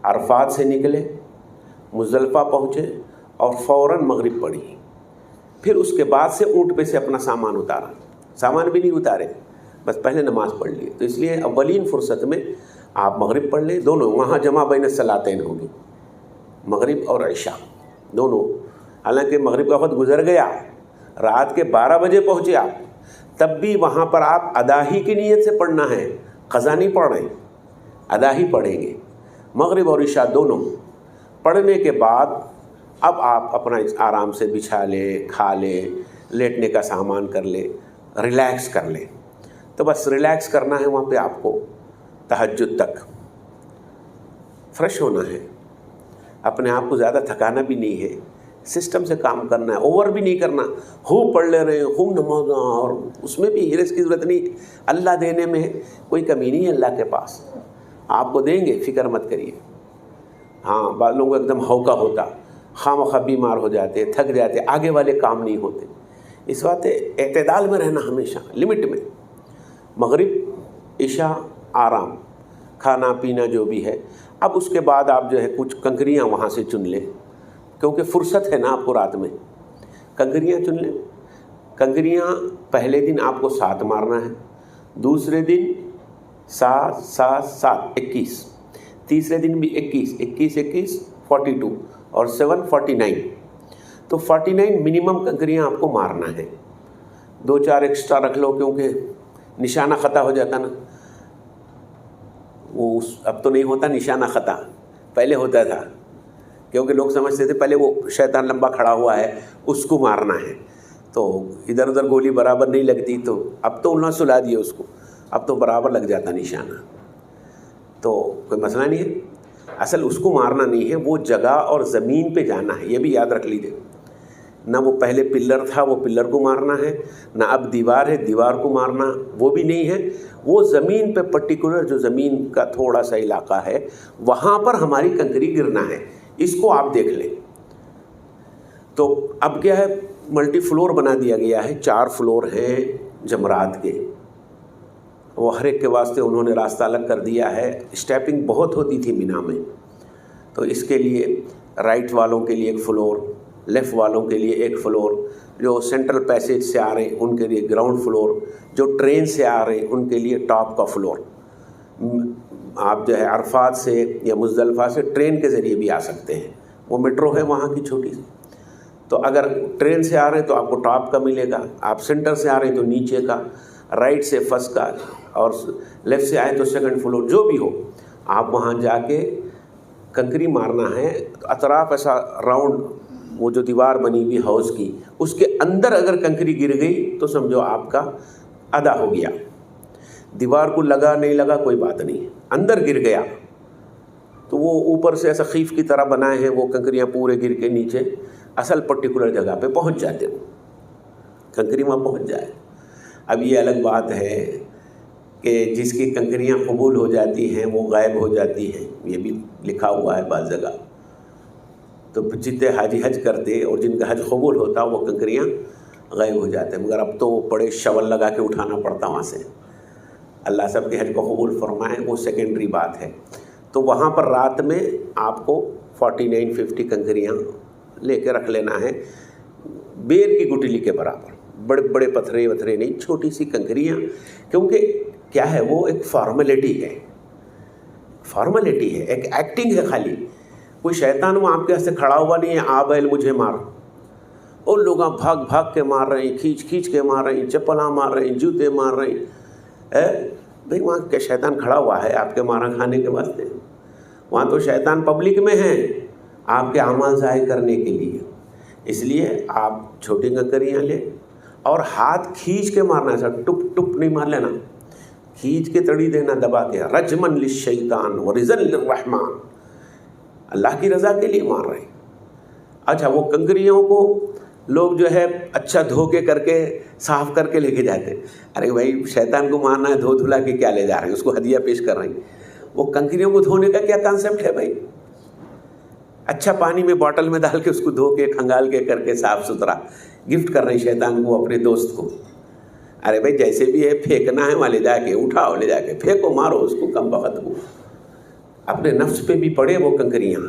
عرفات سے نکلے، مزدلفہ پہنچے اور فوراً مغرب پڑھی، پھر اس کے بعد سے اونٹ پہ سے اپنا سامان اتارا، سامان بھی نہیں اتارے، بس پہلے نماز پڑھ لی۔ تو اس لیے اولین فرصت میں آپ مغرب پڑھ لیں، دونوں وہاں جمع بین الصلاتین ہوگی، مغرب اور عشاء دونوں۔ حالانکہ مغرب کا وقت گزر گیا، رات کے 12 بجے پہنچے آپ، تب بھی وہاں پر آپ ادا ہی کی نیت سے پڑھنا ہے، قضا نہیں پڑھ رہے ہیں، ادا ہی پڑھیں گے۔ مغرب اور عشاء دونوں پڑھنے کے بعد اب آپ اپنا آرام سے بچھا لیں، کھا لیں، لیٹنے کا سامان کر لیں، ریلیکس کر لیں۔ تو بس ریلیکس کرنا ہے وہاں پہ آپ کو، تہجد تک فریش ہونا ہے، اپنے آپ کو زیادہ تھکانا بھی نہیں ہے، سسٹم سے کام کرنا ہے، اوور بھی نہیں کرنا، خوب پڑھ لے رہے ہیں، خوب نماز، اور اس میں بھی ہرس کی ضرورت نہیں، اللہ دینے میں کوئی کمی نہیں ہے اللہ کے پاس، آپ کو دیں گے، فکر مت کریے۔ ہاں، بعض لوگوں کو ایک دم ہوکا ہوتا، خواہ بیمار ہو جاتے، تھک جاتے، آگے والے کام نہیں ہوتے۔ اس وقت اعتدال میں رہنا، ہمیشہ لمٹ میں، مغرب عشاء آرام، کھانا پینا جو بھی ہے۔ اب اس کے بعد آپ جو ہے کچھ کنکریاں وہاں سے چن لیں، کیونکہ فرصت ہے نا آپ کو رات میں، کنکریاں چن لیں۔ کنکریاں پہلے دن آپ کو 7 مارنا ہے، دوسرے دن 7 7 7 21، تیسرے دن بھی 21 21 21 42 اور 7 49۔ تو 49 منیمم کنکریاں آپ کو مارنا ہے، 2-4 ایکسٹرا رکھ لو، کیونکہ نشانہ خطا ہو جاتا نا، وہ اب تو نہیں ہوتا نشانہ خطا، پہلے ہوتا تھا، کیونکہ لوگ سمجھتے تھے پہلے وہ شیطان لمبا کھڑا ہوا ہے اس کو مارنا ہے، تو ادھر ادھر گولی برابر نہیں لگتی، تو اب تو انہوں نے سلا دیا اس کو، اب تو برابر لگ جاتا نشانہ، تو کوئی مسئلہ نہیں ہے۔ اصل اس کو مارنا نہیں ہے، وہ جگہ اور زمین پہ جانا ہے، یہ بھی یاد رکھ لیجیے، نہ وہ پہلے پلر تھا وہ پلر کو مارنا ہے، نہ اب دیوار ہے دیوار کو مارنا وہ بھی نہیں ہے، وہ زمین پہ پرٹیکولر جو زمین کا تھوڑا سا علاقہ ہے وہاں پر ہماری کنکری گرنا ہے، اس کو آپ دیکھ لیں۔ تو اب کیا ہے، ملٹی فلور بنا دیا گیا ہے، 4 فلور ہیں جمرات کے، وہ ہر ایک کے واسطے انہوں نے راستہ الگ کر دیا ہے۔ اسٹیپنگ بہت ہوتی تھی مینا میں، تو اس کے لیے رائٹ والوں کے لیے ایک فلور، لیفٹ والوں کے لیے ایک فلور، جو سینٹرل پیسیج سے آ رہے ہیں ان کے لیے گراؤنڈ فلور، جو ٹرین سے آ رہے ہیں ان کے لیے ٹاپ کا فلور۔ آپ جو ہے عرفات سے یا مزدلفہ سے ٹرین کے ذریعے بھی آ سکتے ہیں، وہ میٹرو ہے وہاں کی چھوٹی سی، تو اگر ٹرین سے آ رہے ہیں تو آپ کو ٹاپ کا ملے گا، آپ سینٹر سے آ رہے ہیں تو نیچے کا، رائٹ سے فرسٹ کا، اور لیفٹ سے آئے تو سیکنڈ فلور، جو بھی ہو آپ وہاں جا کے کنکری مارنا ہے۔ اطراف ایسا راؤنڈ، وہ جو دیوار بنی ہوئی ہاؤس کی، اس کے اندر اگر کنکری گر گئی تو سمجھو آپ کا ادا ہو گیا، دیوار کو لگا نہیں لگا کوئی بات نہیں، اندر گر گیا تو وہ اوپر سے ایسا خیف کی طرح بنائے ہیں، وہ کنکریاں پورے گر کے نیچے اصل پرٹیکولر جگہ پہ پہنچ جاتے ہیں، کنکری وہاں پہنچ جائے۔ اب یہ الگ بات ہے کہ جس کی کنکریاں قبول ہو جاتی ہیں وہ غائب ہو جاتی ہیں، یہ بھی لکھا ہوا ہے بعض جگہ، تو جتنے حاجی حج کرتے اور جن کا حج قبول ہوتا وہ کنکریاں غائب ہو جاتے ہیں، مگر اب تو وہ بڑے شول لگا کے اٹھانا پڑتا وہاں سے۔ اللہ سب کے حج کو قبول فرمائے، وہ سیکنڈری بات ہے۔ تو وہاں پر رات میں آپ کو 49-50 کنکریاں لے کے رکھ لینا ہے، بیر کی گٹلی کے برابر، بڑے بڑے پتھرے وتھرے نہیں، چھوٹی سی کنکریاں، کیونکہ کیا ہے وہ ایک فارمیلٹی ہے، فارمیلٹی ہے، ایک ایکٹنگ ہے خالی، کوئی شیطان وہ آپ کے ہاتھ سے کھڑا ہوا نہیں ہے، آ بیل مجھے مار، اور لوگ بھاگ بھاگ کے مار رہے ہیں، کھینچ کھینچ کے مار رہے ہیں، چپلاں مار رہے ہیں، جوتے مار رہے ہیں، بھئی وہاں کیا شیطان کھڑا ہوا ہے آپ کے مارا کھانے کے واسطے؟ وہاں تو شیطان پبلک میں ہے آپ کے اعمال ظاہر کرنے کے لیے۔ اس لیے آپ چھوٹی کنکریاں لیں اور ہاتھ کھینچ کے مارنا، ایسا ٹپ ٹپ نہیں مار لینا، کھینچ کے تڑی دینا دبا کے، رجمن للشیطان ورزن للرحمن، اللہ کی رضا کے لیے مار رہے ہیں۔ اچھا، وہ کنکریوں کو لوگ جو ہے اچھا دھو کے کر کے صاف کر کے لے کے جاتے ہیں، ارے بھائی شیطان کو مارنا ہے، دھو دھلا کے کیا لے جا رہے ہیں، اس کو ہدیہ پیش کر رہے ہیں، وہ کنکریوں کو دھونے کا کیا کانسیپٹ ہے بھائی؟ اچھا پانی میں باٹل میں ڈال کے اس کو دھو کے کھنگال کے کر کے صاف ستھرا گفٹ کر رہے ہیں شیطان کو اپنے دوست کو. ارے بھائی جیسے بھی ہے پھینکنا ہے وہاں لے جا کے اٹھاؤ, لے جا کے پھینکو, مارو اس کو, کم بخت کو. اپنے نفس پہ بھی پڑے وہ کنکریاں.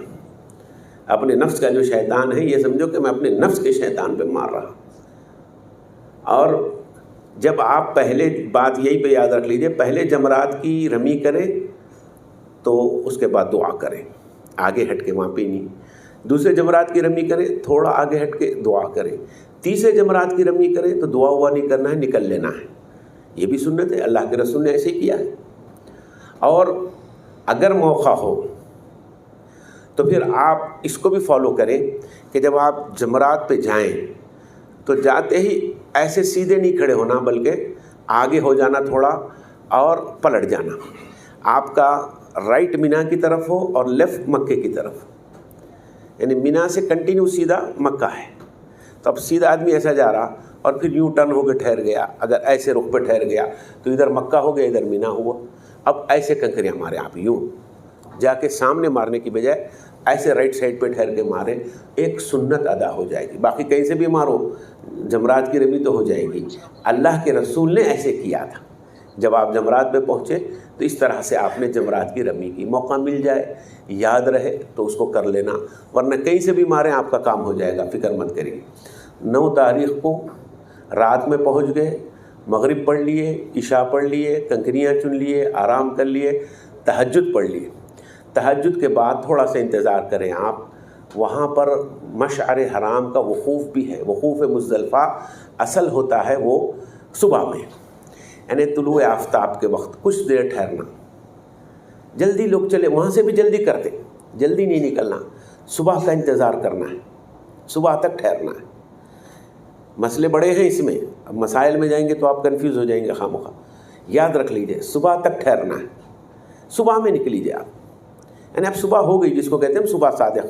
اپنے نفس کا جو شیطان ہے یہ سمجھو کہ میں اپنے نفس کے شیطان پہ مار رہا. اور جب آپ پہلے بات یہی پہ یاد رکھ لیجئے, پہلے جمرات کی رمی کریں تو اس کے بعد دعا کریں, آگے ہٹ کے وہاں پہ نہیں. دوسرے جمرات کی رمی کریں, تھوڑا آگے ہٹ کے دعا کریں. تیسرے جمرات کی رمی کریں تو دعا ہوا نہیں کرنا ہے, نکل لینا ہے. یہ بھی سنت ہے, اللہ کے رسول نے ایسے ہی کیا ہے. اور اگر موقع ہو تو پھر آپ اس کو بھی فالو کریں کہ جب آپ جمرات پہ جائیں تو جاتے ہی ایسے سیدھے نہیں کھڑے ہونا, بلکہ آگے ہو جانا تھوڑا اور پلٹ جانا. آپ کا رائٹ مینا کی طرف ہو اور لیفٹ مکے کی طرف, یعنی مینا سے کنٹینیو سیدھا مکہ ہے. تو اب سیدھا آدمی ایسا جا رہا اور پھر یوں ٹرن ہو کے ٹھہر گیا, اگر ایسے رخ پہ ٹھہر گیا تو ادھر مکہ ہو گیا ادھر مینا ہوا. اب ایسے کنکریاں مارے آپ, یوں جا کے سامنے مارنے کی بجائے ایسے رائٹ سائڈ پہ ٹھہر کے ماریں, ایک سنت ادا ہو جائے گی. باقی کہیں سے بھی مارو, جمرات کی رمی تو ہو جائے گی. اللہ کے رسول نے ایسے کیا تھا. جب آپ جمرات پہ پہنچے تو اس طرح سے آپ نے جمرات کی رمی کی. موقع مل جائے, یاد رہے تو اس کو کر لینا, ورنہ کہیں سے بھی ماریں آپ کا کام ہو جائے گا, فکر مت کریے. 9 تاریخ کو رات میں پہنچ گئے, مغرب پڑھ لیے, عشاء پڑھ لیے, کنکریاں چن لیے, آرام کر لیے, تہجد پڑھ لیے. تہجد کے بعد تھوڑا سا انتظار کریں آپ. وہاں پر مشعر حرام کا وقوف بھی ہے. وقوف مزدلفہ اصل ہوتا ہے وہ صبح میں, یعنی طلوع آفتاب کے وقت کچھ دیر ٹھہرنا. جلدی لوگ چلے وہاں سے بھی جلدی کرتے, جلدی نہیں نکلنا, صبح کا انتظار کرنا ہے, صبح تک ٹھہرنا ہے. مسئلے بڑے ہیں اس میں, اب مسائل میں جائیں گے تو آپ کنفیوز ہو جائیں گے خامخواہ. یاد رکھ لیجئے صبح تک ٹھہرنا ہے, صبح میں نکل لیجئے آپ. یعنی اب صبح ہو گئی, جس کو کہتے ہیں صبح صادق,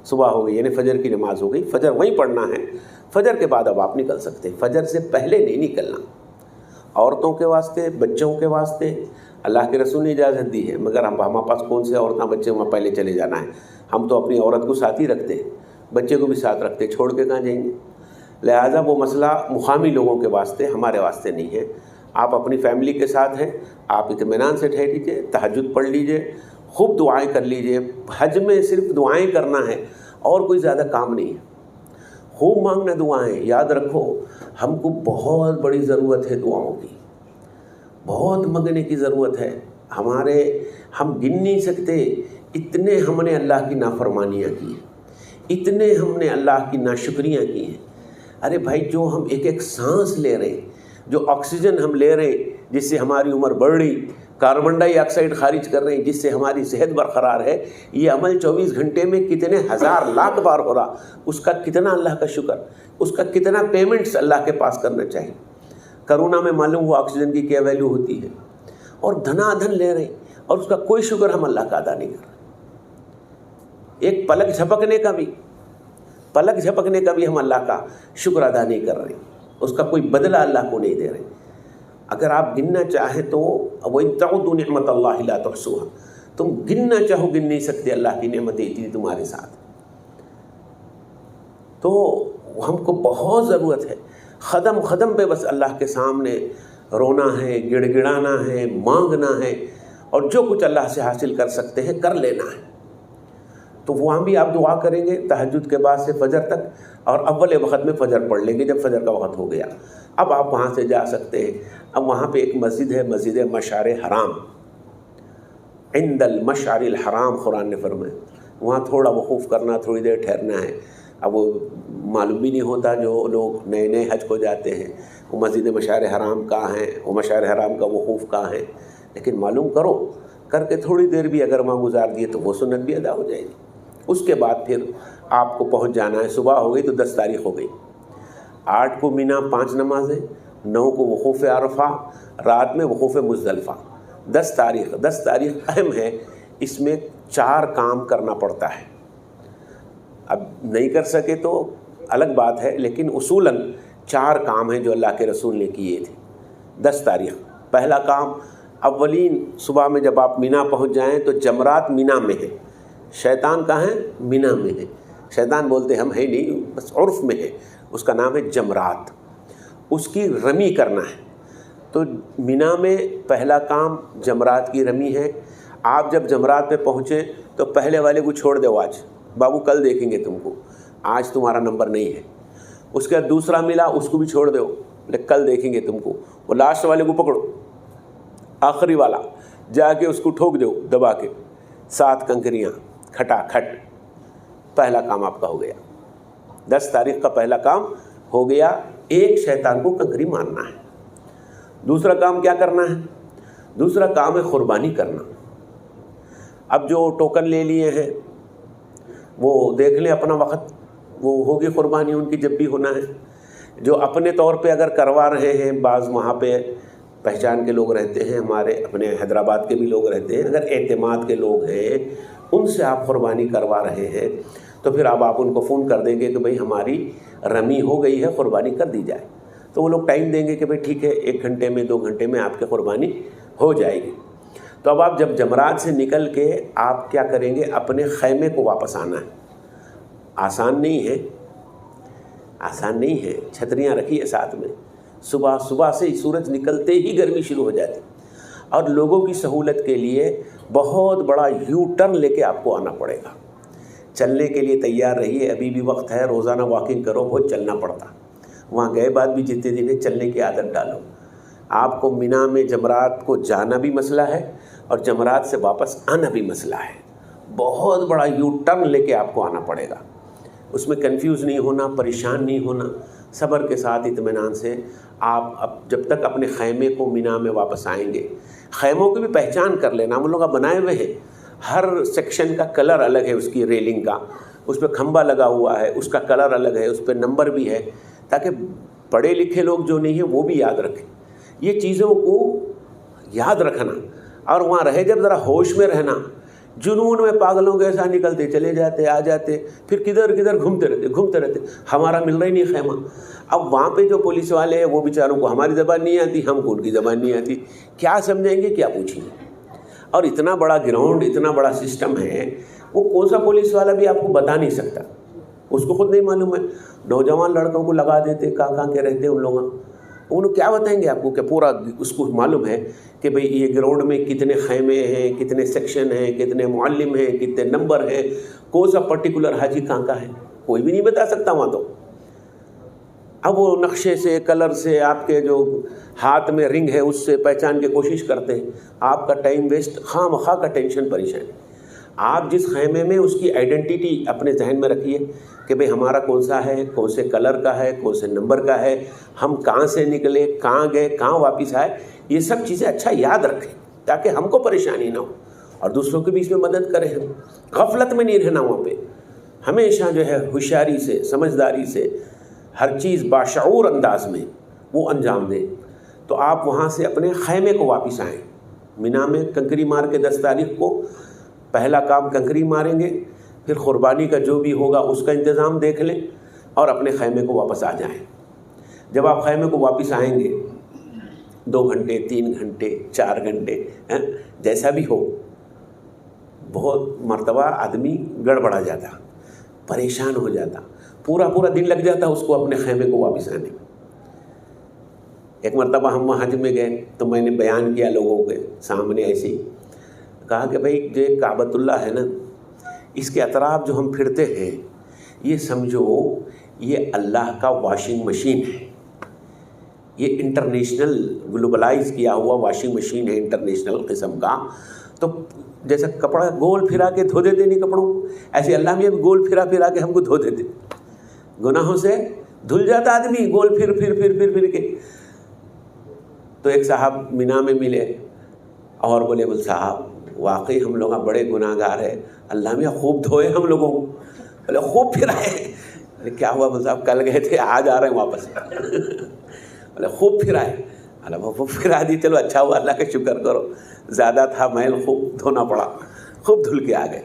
صبح ہو گئی یعنی فجر کی نماز ہو گئی, فجر وہیں پڑھنا ہے. فجر کے بعد اب آپ نکل سکتے ہیں, فجر سے پہلے نہیں نکلنا. عورتوں کے واسطے, بچوں کے واسطے اللہ کے رسول نے اجازت دی ہے, مگر ہمارے پاس کون سے عورتیں بچے وہاں پہلے چلے جانا ہے. ہم تو اپنی عورت کو ساتھ ہی رکھتے ہیں, بچے کو بھی ساتھ رکھتے, چھوڑ کے کہاں جائیں گے. لہٰذا وہ مسئلہ مقامی لوگوں کے واسطے, ہمارے واسطے نہیں ہے. آپ اپنی فیملی کے ساتھ ہیں, آپ اطمینان سے ٹھہر لیجیے, تہجد پڑھ لیجیے, خوب دعائیں کر لیجیے. حج میں صرف دعائیں کرنا ہے اور کوئی زیادہ کام نہیں ہے. خوب مانگنا دعائیں. یاد رکھو ہم کو بہت بڑی ضرورت ہے دعاؤں کی, بہت مانگنے کی ضرورت ہے. ہم گن نہیں سکتے اتنے ہم نے اللہ کی نافرمانیاں کی ہیں, اتنے ہم نے اللہ کی ناشکریاں کی ہیں. ارے بھائی, جو ہم ایک ایک سانس لے رہے ہیں, جو آکسیجن ہم لے رہے ہیں جس سے ہماری عمر بڑھ رہی, کاربن ڈائی آکسائڈ خارج کر رہے ہیں جس سے ہماری صحت برقرار ہے, یہ عمل 24 گھنٹے میں کتنے ہزار لاکھ بار ہو رہا. اس کا کتنا اللہ کا شکر, اس کا کتنا پیمنٹس اللہ کے پاس کرنا چاہیے. کرونا میں معلوم ہوا آکسیجن کی کیا ویلیو ہوتی ہے, اور دھنا دھن لے رہے ہیں اور اس کا کوئی شکر ہم اللہ کا ادا نہیں کر رہے. ایک پلک جھپکنے کا بھی ہم اللہ کا شکر ادا نہیں کر رہے, اس کا کوئی بدلہ اللہ کو نہیں دے رہے. اگر آپ گننا چاہیں تو وَإِن تَعُدُّوا نِعْمَةَ اللَّهِ لَا تُحْصُوهَا, تم گننا چاہو گن نہیں سکتے اللہ کی نعمتیں اتنی تمہارے ساتھ. تو ہم کو بہت ضرورت ہے, قدم قدم پہ بس اللہ کے سامنے رونا ہے, گڑ گڑانا ہے, مانگنا ہے, اور جو کچھ اللہ سے حاصل کر سکتے ہیں کر لینا ہے. تو وہاں بھی آپ دعا کریں گے تہجد کے بعد سے فجر تک, اور اول وقت میں فجر پڑھ لیں گے جب فجر کا وقت ہو گیا. اب آپ وہاں سے جا سکتے ہیں. اب وہاں پہ ایک مسجد ہے, مسجد مشعر حرام, عند المشعر الحرام قرآن نے فرمایا. وہاں تھوڑا وقوف کرنا, تھوڑی دیر ٹھہرنا ہے. اب وہ معلوم بھی نہیں ہوتا, جو لوگ نئے نئے حج کو جاتے ہیں وہ مسجد مشعر حرام کہاں ہیں, وہ مشعر حرام کا وقوف کہاں ہے, لیکن معلوم کرو, کر کے تھوڑی دیر بھی اگر وہاں گزار دیے تو وہ سنت بھی ادا ہو جائے گی. اس کے بعد پھر آپ کو پہنچ جانا ہے. صبح ہو گئی تو 10 تاریخ ہو گئی. 8 کو مینا 5 نمازیں, 9 کو وقوف عرفہ, رات میں وقوف مزدلفہ. 10 تاریخ اہم ہے, اس میں 4 کام کرنا پڑتا ہے. اب نہیں کر سکے تو الگ بات ہے, لیکن اصولاً 4 کام ہیں جو اللہ کے رسول نے کیے تھے. 10 تاریخ پہلا کام, اولین صبح میں جب آپ مینا پہنچ جائیں تو جمرات مینا میں ہیں, شیطان کہاں ہے؟ مینا میں ہے. شیطان بولتے ہم ہے نہیں، بس عرف میں ہے. اس کا نام ہے جمرات. اس کی رمی کرنا ہے. تو مینا میں پہلا کام جمرات کی رمی ہے. آپ جب جمرات پہ پہنچے تو پہلے والے کو چھوڑ دو، آج بابو کل دیکھیں گے تم کو، آج تمہارا نمبر نہیں ہے. اس کے بعد دوسرا ملا، اس کو بھی چھوڑ دو، کل دیکھیں گے تم کو. وہ لاسٹ والے کو پکڑو، آخری والا جا کے اس کو ٹھوک دو دبا کے، 7 کنکریاں کھٹا کھٹ. پہلا کام آپ کا ہو گیا. 10 تاریخ کا پہلا کام ہو گیا. ایک شیطان کو کنکری مارنا ہے. دوسرا کام کیا کرنا ہے؟ دوسرا کام ہے قربانی کرنا. اب جو ٹوکن لے لیے ہیں وہ دیکھ لیں اپنا وقت، وہ ہوگی قربانی ان کی جب بھی ہونا ہے. جو اپنے طور پہ اگر کروا رہے ہیں، بعض وہاں پہ پہچان کے لوگ رہتے ہیں، ہمارے اپنے حیدرآباد کے بھی لوگ رہتے ہیں، اگر اعتماد کے لوگ ہیں ان سے آپ قربانی کروا رہے ہیں تو پھر اب آپ ان کو فون کر دیں گے کہ بھئی ہماری رمی ہو گئی ہے، قربانی کر دی جائے. تو وہ لوگ ٹائم دیں گے کہ بھئی ٹھیک ہے 1 گھنٹے میں 2 گھنٹے میں آپ کی قربانی ہو جائے گی. تو اب آپ جب جمرات سے نکل کے آپ کیا کریں گے؟ اپنے خیمے کو واپس آنا ہے. آسان نہیں ہے، آسان نہیں ہے. چھتریاں رکھیے ساتھ میں. صبح سے سورج نکلتے ہی گرمی شروع ہو جاتی. اور لوگوں کی سہولت کے لیے بہت بڑا یو ٹرن لے کے آپ کو آنا پڑے گا. چلنے کے لیے تیار رہیے، ابھی بھی وقت ہے. روزانہ واکنگ کرو، بہت چلنا پڑتا. وہاں گئے بعد بھی جتنے دن ہے چلنے کی عادت ڈالو. آپ کو مینا میں جمرات کو جانا بھی مسئلہ ہے اور جمرات سے واپس آنا بھی مسئلہ ہے. بہت بڑا یو ٹرن لے کے آپ کو آنا پڑے گا. اس میں کنفیوز نہیں ہونا، پریشان نہیں ہونا. صبر کے ساتھ اطمینان سے آپ جب تک اپنے خیمے کو مینا میں واپس آئیں گے. خیموں کی بھی پہچان کر لینا. ہم لوگ بنائے ہوئے ہیں، ہر سیکشن کا کلر الگ ہے. اس کی ریلنگ کا، اس پہ کھمبا لگا ہوا ہے، اس کا کلر الگ ہے، اس پہ نمبر بھی ہے، تاکہ پڑھے لکھے لوگ جو نہیں ہیں وہ بھی یاد رکھیں. یہ چیزوں کو یاد رکھنا اور وہاں رہے جب ذرا ہوش میں رہنا. جنون میں پاگلوں کے ایسا نکلتے چلے جاتے، آ جاتے، پھر کدھر کدھر گھومتے رہتے. ہمارا مل رہا ہی نہیں خیمہ. اب وہاں پہ جو پولیس والے ہیں وہ بیچاروں کو ہماری زبان نہیں آتی، ہم کو ان کی زبان نہیں آتی. کیا سمجھیں گے، کیا پوچھیں گے؟ اور اتنا بڑا گراؤنڈ، اتنا بڑا سسٹم ہے، وہ کون سا پولیس والا بھی آپ کو بتا نہیں سکتا. اس کو خود نہیں معلوم ہے. نوجوان لڑکوں کو لگا دیتے، کہاں کے رہتے ان لوگ. انہوں کیا بتائیں گے آپ کو کہ پورا اس کو معلوم ہے کہ بھئی یہ گراؤنڈ میں کتنے خیمے ہیں، کتنے سیکشن ہیں، کتنے معلم ہیں، کتنے نمبر ہیں، کون سا پرٹیکولر حاجی کہاں کا ہے. کوئی بھی نہیں بتا سکتا وہاں. تو اب وہ نقشے سے، کلر سے، آپ کے جو ہاتھ میں رنگ ہے اس سے پہچان کی کوشش کرتے ہیں. آپ کا ٹائم ویسٹ، خواہ مخواہ کا ٹینشن پریشانی. آپ جس خیمے میں اس کی آئیڈینٹی اپنے ذہن میں رکھیے کہ بھئی ہمارا کون سا ہے، کون سے کلر کا ہے، کون سے نمبر کا ہے، ہم کہاں سے نکلے، کہاں گئے، کہاں واپس آئے. یہ سب چیزیں اچھا یاد رکھیں تاکہ ہم کو پریشانی نہ ہو اور دوسروں کی بھی اس میں مدد کریں. ہم غفلت میں نہیں رہنا. وہاں پہ ہمیشہ جو ہے ہوشیاری سے، سمجھداری سے، ہر چیز باشعور انداز میں وہ انجام دیں. تو آپ وہاں سے اپنے خیمے کو واپس آئیں. مینا میں کنکری مار کے 10 تاریخ کو پہلا کام کنکری ماریں گے. پھر قربانی کا جو بھی ہوگا اس کا انتظام دیکھ لیں اور اپنے خیمے کو واپس آ جائیں. جب آپ خیمے کو واپس آئیں گے 2 گھنٹے، 3 گھنٹے، 4 گھنٹے، جیسا بھی ہو. بہت مرتبہ آدمی گڑبڑا جاتا، پریشان ہو جاتا، پورا دن لگ جاتا اس کو اپنے خیمے کو واپس آنے میں. ایک مرتبہ ہم وہاں حج میں گئے تو میں نے بیان کیا لوگوں کے سامنے، ایسے کہا کہ بھئی جو کعبۃ اللہ ہے نا، اس کے اطراف جو ہم پھرتے ہیں یہ سمجھو یہ اللہ کا واشنگ مشین ہے. یہ انٹرنیشنل گلوبلائز کیا ہوا واشنگ مشین ہے، انٹرنیشنل قسم کا. تو جیسے کپڑا گول پھرا کے دھو دیتے نہیں کپڑوں، ایسے اللہ میں بھی گول پھرا کے ہم کو دھو دیتے. گناہوں سے دھل جاتا آدمی گول پھر کے. تو ایک صاحب مینا میں ملے اور بولے صاحب واقعی ہم لوگ بڑے گناہ گار ہیں، اللہ میں خوب دھوئے ہم لوگوں کو. بولے خوب پھرائے. کیا ہوا؟ بول صاحب کل گئے تھے، آج آ رہے ہیں واپس. بولے خوب پھرائے. اللہ خوب پھرا دی، چلو اچھا ہوا، اللہ کا شکر کرو. زیادہ تھا میل، خوب دھونا پڑا، خوب دھل کے آ گئے.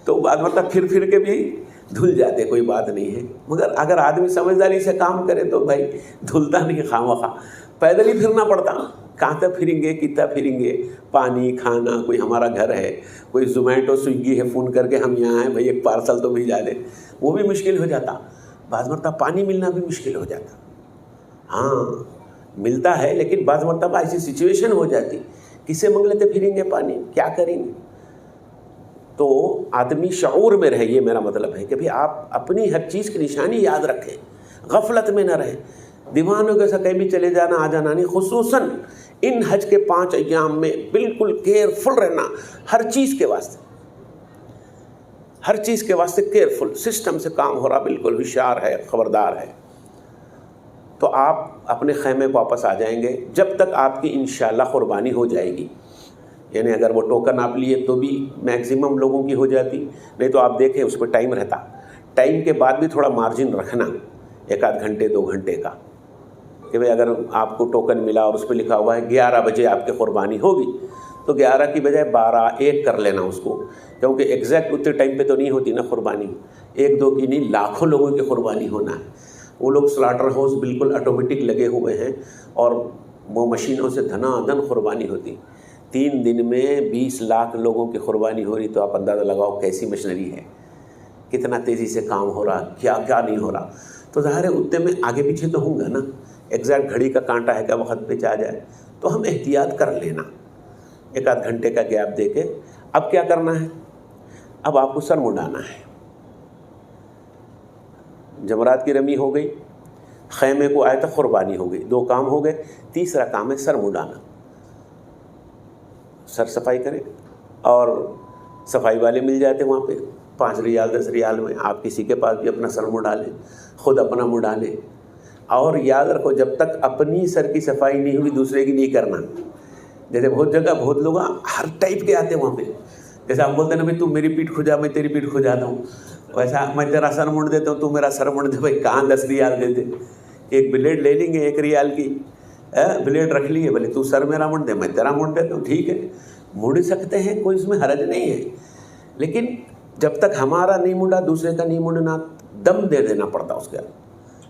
تو بعد مطلب پھر کے بھی دھل جاتے، کوئی بات نہیں ہے. مگر اگر آدمی سمجھداری سے کام کرے تو بھائی دھلتا نہیں خواہ مخواہ. پیدل ہی پھرنا پڑتا، کہاں تک پھریں گے, کتنا پھریں گے؟ پانی, کھانا, کوئی ہمارا گھر ہے, کوئی زومیٹو سویگی ہے, فون کر کے ہم یہاں ہیں بھائی ایک پارسل تو بھیجا دیں, وہ بھی مشکل ہو جاتا. بعض مرتبہ پانی ملنا بھی مشکل ہو جاتا. ہاں ملتا ہے لیکن بعض مرتبہ ایسی سچویشن ہو جاتی, کس سے منگ لیتے پھریں گے پانی, کیا کریں گے؟ تو آدمی شعور میں رہے, یہ میرا مطلب ہے کہ بھئی آپ اپنی ہر چیز کی نشانی یاد رکھیں, غفلت میں نہ رہیں. دیوانوں کے ساتھ کہیں بھی چلے جانا آ جانا نہیں, خصوصاً ان حج کے 5 ایام میں بالکل کیئرفل رہنا ہر چیز کے واسطے, ہر چیز کے واسطے کیئرفل. سسٹم سے کام ہو رہا, بالکل ہوشیار ہے, خبردار ہے. تو آپ اپنے خیمے واپس آ جائیں گے جب تک آپ کی انشاءاللہ قربانی ہو جائے گی. یعنی اگر وہ ٹوکن آپ لیے تو بھی میکسیمم لوگوں کی ہو جاتی, نہیں تو آپ دیکھیں اس پہ ٹائم رہتا. ٹائم کے بعد بھی تھوڑا مارجن رکھنا, 1 آدھ گھنٹے 2 گھنٹے کا, کہ بھئی اگر آپ کو ٹوکن ملا اور اس پہ لکھا ہوا ہے 11 بجے آپ کی قربانی ہوگی, تو 11 کی بجائے 12-1 کر لینا اس کو, کیونکہ ایگزیکٹ اتنے ٹائم پہ تو نہیں ہوتی نا قربانی. 1-2 کی نہیں, لاکھوں لوگوں کی قربانی ہونا ہے. وہ لوگ سلاٹر ہاؤس بالکل آٹومیٹک لگے ہوئے ہیں اور وہ مشینوں سے دھنا دھن قربانی ہوتی. 3 دن میں 20 لاکھ لوگوں کی قربانی ہو رہی, تو آپ اندازہ لگاؤ کیسی مشینری ہے, کتنا تیزی سے کام ہو رہا, کیا کیا نہیں ہو رہا. تو ظاہر ہے اتنے میں آگے پیچھے تو ہوں گا نا, ایگزیکٹ گھڑی کا کانٹا ہے کہ وقت پہ آ جائے. تو ہم احتیاط کر لینا, 1 آدھ گھنٹے کا گیپ دے کے. اب کیا کرنا ہے؟ اب آپ کو سر منڈانا ہے. جمرات کی رمی ہو گئی, خیمے کو آئے تک قربانی ہو گئی, 2 کام ہو گئے. تیسرا کام ہے سر منڈانا. سر صفائی کریں, اور صفائی والے مل جاتے وہاں پہ 5 ریال 10 ریال میں. آپ کسی کے پاس بھی اپنا سر منڈا لیں, خود اپنا منڈا لیں. اور یاد رکھو جب تک اپنی سر کی صفائی نہیں ہوئی دوسرے کی نہیں کرنا. جیسے بہت جگہ بہت لوگ ہر ٹائپ کے آتے ہیں وہاں پہ, جیسے آپ بولتے ہیں نا بھائی تم میری پیٹھ کھجا, میں تیری پیٹھ کھجاتا ہوں, ویسا میں تیرا سر منڈ دیتا ہوں, تو میرا سر منڈ دے. بھائی کہاں 10 ریال دیتے, ایک بلیڈ لے لیں گے 1 ریال کی, بلیڈ رکھ لیے, بھلے تو سر میرا منڈ دے, میں تیرا منڈ دیتا ہوں, ٹھیک ہے, منڈ سکتے ہیں, کوئی اس میں حرج نہیں ہے. لیکن جب تک ہمارا نہیں منڈا دوسرے کا نہیں منڈنا, دم دے دینا پڑتا, اس کے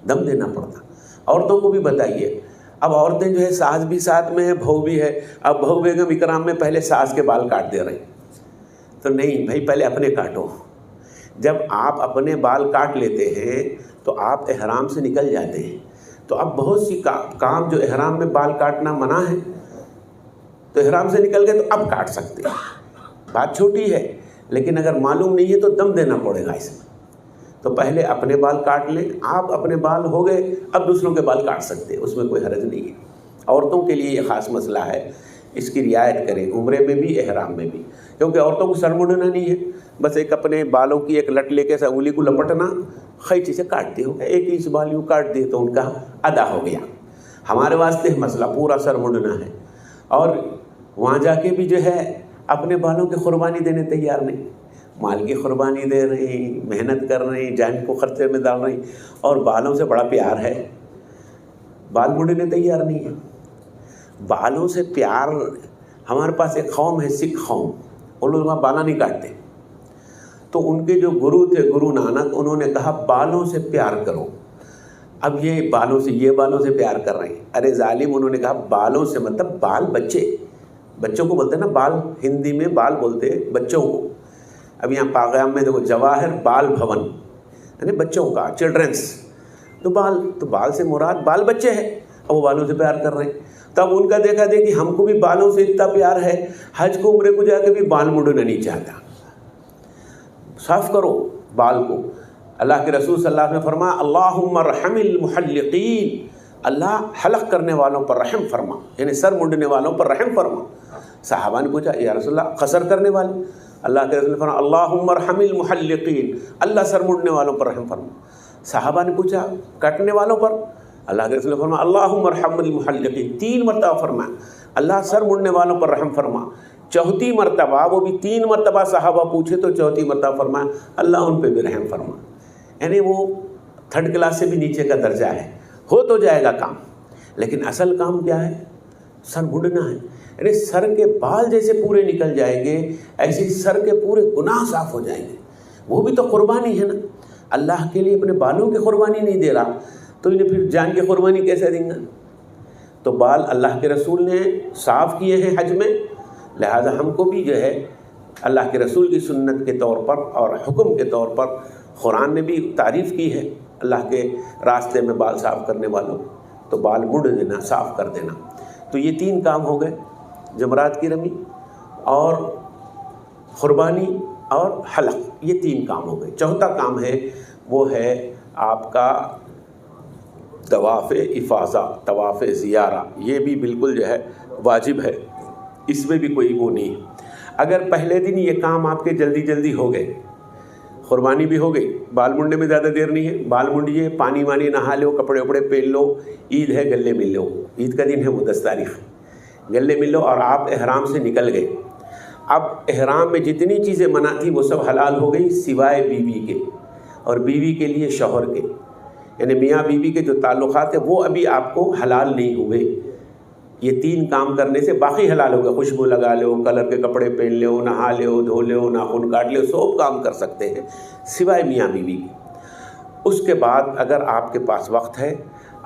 دم دینا پڑتا. عورتوں کو بھی بتائیے, اب عورتیں جو ہے ساس بھی ساتھ میں ہے, بہو بھی ہے. اب بہو بیگم اکرام میں پہلے ساس کے بال کاٹ دے رہے ہیں, تو نہیں بھائی پہلے اپنے کاٹو. جب آپ اپنے بال کاٹ لیتے ہیں تو آپ احرام سے نکل جاتے ہیں. تو اب بہت سی کام جو احرام میں بال کاٹنا منع ہے, تو احرام سے نکل گئے تو اب کاٹ سکتے ہیں. بات چھوٹی ہے, لیکن اگر معلوم نہیں ہے تو دم دینا پڑے گا اس میں. تو پہلے اپنے بال کاٹ لیں, آپ اپنے بال ہو گئے, اب دوسروں کے بال کاٹ سکتے ہیں, اس میں کوئی حرج نہیں ہے. عورتوں کے لیے یہ خاص مسئلہ ہے, اس کی رعایت کریں, عمرے میں بھی احرام میں بھی. کیونکہ عورتوں کو سر منڈنا نہیں ہے, بس ایک اپنے بالوں کی ایک لٹ لے کے انگلی کو لپٹنا, قینچی سے کاٹتے ہو گئے, 1 انچ بال یوں کاٹ دیے تو ان کا ادا ہو گیا. ہمارے واسطے مسئلہ پورا سر منڈنا ہے. اور وہاں جا کے بھی جو ہے اپنے بالوں کی قربانی دینے تیار نہیں, مال کی قربانی دے رہے ہیں, محنت کر رہے ہیں, جان کو خرچے میں ڈال رہے ہیں, اور بالوں سے بڑا پیار ہے, بال منڈنے تیار نہیں ہے. بالوں سے پیار, ہمارے پاس ایک قوم ہے سکھ قوم, وہ لوگ وہاں بالا نہیں کاٹتے. تو ان کے جو گرو تھے گرو نانک, انہوں نے کہا بالوں سے پیار کرو. اب یہ بالوں سے پیار کر رہے ہیں. ارے ظالم, انہوں نے کہا بالوں سے مطلب بال, بچوں کو بولتے ہیں نا بال, ہندی میں بال بولتے ہیں بچوں کو. اب یہاں پاغام میں دیکھو جواہر بال بھون, یعنی بچوں کا, چلڈرنس. تو بال سے مراد بال بچے ہیں, اب وہ بالوں سے پیار کر رہے ہیں. تب ان کا دیکھا کہ ہم کو بھی بالوں سے اتنا پیار ہے, حج کو عمرے کو جا کے بھی بال منڈنا نہیں چاہتا. صاف کرو بال کو. اللہ کے رسول صلی اللہ علیہ وسلم نے فرمایا اللہم ارحم المحلقین, اللہ حلق کرنے والوں پر رحم فرما, یعنی سر منڈنے والوں پر رحم فرما. صحابہ نے پوچھا یا رسول اللہ قصر کرنے والے؟ اللہ کے رسول نے فرمایا اللہم ارحم المحلقین, اللہ سر منڈنے والوں پر رحم فرما. صحابہ نے پوچھا کاٹنے والوں پر؟ اللہ کے رسول نے فرمایا اللہم ارحم المحلقین. 3 مرتبہ فرمایا اللہ سر منڈنے والوں پر رحم فرما. 4تھی مرتبہ, وہ بھی 3 مرتبہ صحابہ پوچھے تو 4تھی مرتبہ فرمایا اللہ ان پہ بھی رحم فرما. یعنی وہ 3rd کلاس سے بھی نیچے کا درجہ ہے. ہو تو جائے گا کام, لیکن اصل کام کیا ہے؟ سر منڈنا ہے. یعنی سر کے بال جیسے پورے نکل جائیں گے, ایسے سر کے پورے گناہ صاف ہو جائیں گے. وہ بھی تو قربانی ہے نا. اللہ کے لیے اپنے بالوں کی قربانی نہیں دے رہا, تو انہیں پھر جان کی قربانی کیسے دیں گا؟ تو بال اللہ کے رسول نے صاف کیے ہیں حج میں، لہٰذا ہم کو بھی جو ہے اللہ کے رسول کی سنت کے طور پر اور حکم کے طور پر قرآن نے بھی تعریف کی ہے اللہ کے راستے میں بال صاف کرنے والوں، تو بال مڑ دینا، صاف کر دینا۔ تو یہ 3 کام ہو گئے، جمرات کی رمی اور قربانی اور حلق، یہ 3 کام ہو گئے۔ چوتھا کام ہے وہ ہے آپ کا طواف افاضہ، طواف زیارہ، یہ بھی بالکل جو ہے واجب ہے، اس میں بھی کوئی وہ نہیں ہے۔ اگر پہلے دن یہ کام آپ کے جلدی جلدی ہو گئے، قربانی بھی ہو گئی، بال منڈے میں زیادہ دیر نہیں ہے، بال منڈیے، پانی وانی نہا لو، کپڑے وپڑے پہن لو، عید ہے گلے مل لو، عید کا دن ہے وہ 10 تاریخ، گلے مل لو اور آپ احرام سے نکل گئے۔ اب احرام میں جتنی چیزیں منع تھی وہ سب حلال ہو گئی سوائے بیوی کے، اور بیوی کے لیے شوہر کے، یعنی میاں بیوی کے جو تعلقات ہیں وہ ابھی آپ کو حلال نہیں ہوئے۔ یہ 3 کام کرنے سے باقی حلال ہوگا، خوشبو لگا لو، کلر کے کپڑے پہن لو، نہا لو، دھو لو، ناخن کاٹ لو، سب کام کر سکتے ہیں سوائے میاں بیوی کے۔ اس کے بعد اگر آپ کے پاس وقت ہے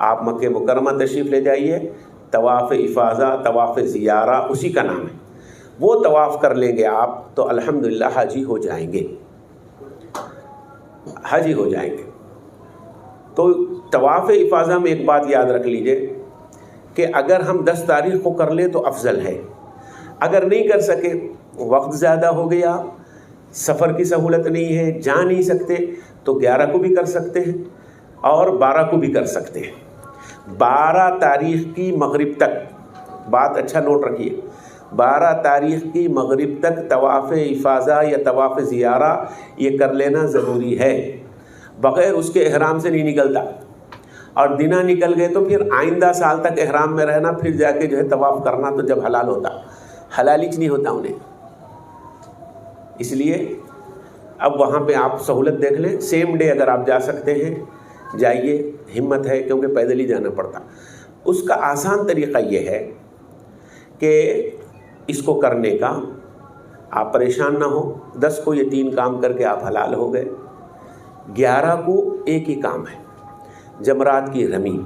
آپ مکہ مکرمہ تشریف لے جائیے، طواف افاضہ، طواف زیارہ اسی کا نام ہے، وہ طواف کر لیں گے آپ تو الحمدللہ حاجی ہو جائیں گے، حاجی ہو جائیں گے۔ تو طواف افاضہ میں ایک بات یاد رکھ لیجئے کہ اگر ہم 10 تاریخ کو کر لیں تو افضل ہے، اگر نہیں کر سکے، وقت زیادہ ہو گیا، سفر کی سہولت نہیں ہے، جا نہیں سکتے، تو 11 کو بھی کر سکتے ہیں اور 12 کو بھی کر سکتے ہیں۔ 12 تاریخ کی مغرب تک، بات اچھا نوٹ رکھیے، 12 تاریخ کی مغرب تک طواف افاضہ یا طواف زیارہ یہ کر لینا ضروری ہے، بغیر اس کے احرام سے نہیں نکلتا، اور دنہ نکل گئے تو پھر آئندہ سال تک احرام میں رہنا، پھر جا کے جو ہے طواف کرنا، تو جب حلال ہوتا، حلالیچ نہیں ہوتا انہیں۔ اس لیے اب وہاں پہ آپ سہولت دیکھ لیں، سیم ڈے اگر آپ جا سکتے ہیں جائیے، ہمت ہے کیونکہ پیدل ہی جانا پڑتا۔ اس کا آسان طریقہ یہ ہے کہ اس کو کرنے کا آپ پریشان نہ ہو، 10 کو یہ 3 کام کر کے آپ حلال ہو گئے، 11 کو ایک ہی کام ہے، جمرات کی رمی۔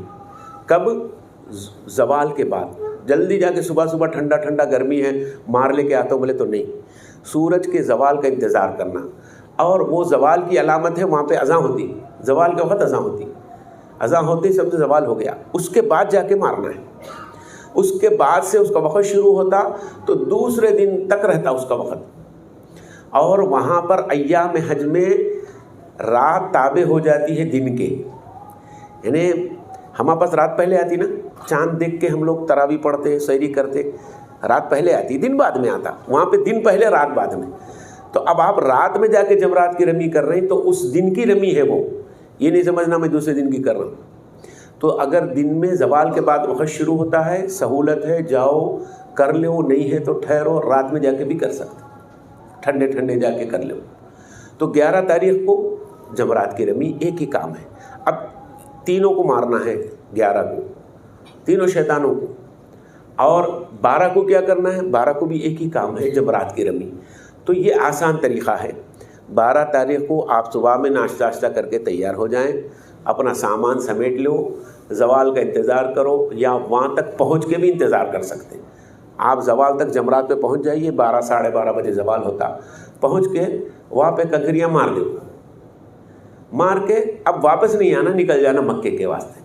کب؟ زوال کے بعد، جلدی جا کے صبح صبح ٹھنڈا ٹھنڈا گرمی ہے مار لے کے آتا ہوں بولے تو نہیں، سورج کے زوال کا انتظار کرنا، اور وہ زوال کی علامت ہے وہاں پہ اذان ہوتی، زوال کے وقت اذان ہوتی، اذان ہوتے ہی سمجھو زوال ہو گیا، اس کے بعد جا کے مارنا ہے، اس کے بعد سے اس کا وقت شروع ہوتا تو دوسرے دن تک رہتا اس کا وقت۔ اور وہاں پر ایام حج میں رات تابع ہو جاتی ہے دن کے، یعنی ہمارے پاس رات پہلے آتی نا، چاند دیکھ کے ہم لوگ تراویح پڑھتے، سحری کرتے، رات پہلے آتی، دن بعد میں آتا، وہاں پہ دن پہلے رات بعد میں۔ تو اب آپ رات میں جا کے جمرات کی رمی کر رہے ہیں تو اس دن کی رمی ہے وہ، یہ نہیں سمجھنا میں دوسرے دن کی کر رہا ہوں۔ تو اگر دن میں زوال کے بعد وقت شروع ہوتا ہے، سہولت ہے، جاؤ کر لو، نہیں ہے تو ٹھہرو، رات میں جا کے بھی کر سکتے، ٹھنڈے ٹھنڈے جا کے کر لو۔ تو 11 تاریخ کو جمرات کی رمی ایک ہی کام ہے۔ اب تینوں کو مارنا ہے، 11 کو تینوں شیطانوں کو، اور 12 کو کیا کرنا ہے؟ 12 کو بھی ایک ہی کام ہے، جمرات کی رمی۔ تو یہ آسان طریقہ ہے۔ 12 تاریخ کو آپ صبح میں ناشتہ واشتہ کر کے تیار ہو جائیں، اپنا سامان سمیٹ لو، زوال کا انتظار کرو، یا وہاں تک پہنچ کے بھی انتظار کر سکتے ہیں۔ آپ زوال تک جمرات پہ پہنچ جائیے، 12 ساڑھے 12 بجے زوال ہوتا، پہنچ کے وہاں پہ کنکریاں مار دو، مار کے اب واپس نہیں آنا، نکل جانا مکے کے واسطے،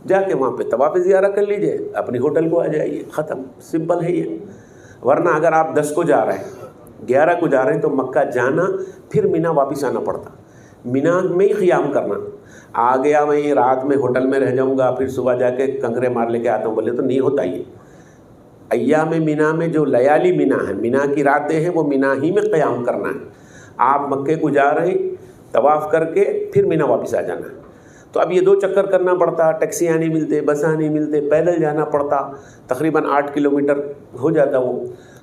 جا کے وہاں پہ طواف زیارہ کر لیجئے، اپنی ہوٹل کو آ جائیے، ختم، سمپل ہے یہ۔ ورنہ اگر آپ 10 کو جا رہے ہیں، 11 کو جا رہے ہیں تو مکہ جانا، پھر مینا واپس آنا پڑتا، مینا میں ہی قیام کرنا۔ آ گیا میں رات میں ہوٹل میں رہ جاؤں گا، پھر صبح جا کے کنکرے مار لے کے آتا ہوں بولے تو نہیں ہوتا یہ۔ ایام مینا میں جو لیالی مینا ہے، مینا کی راتیں ہیں، وہ مینا ہی میں قیام کرنا ہے۔ آپ مکے کو جا رہے ہیں، طواف کر کے پھر مینا واپس آ جانا ہے۔ تو اب یہ 2 چکر کرنا پڑتا، ٹیکسیاں نہیں ملتے، بساں نہیں ملتے، پیدل جانا پڑتا، تقریباً 8 کلومیٹر ہو جاتا وہ۔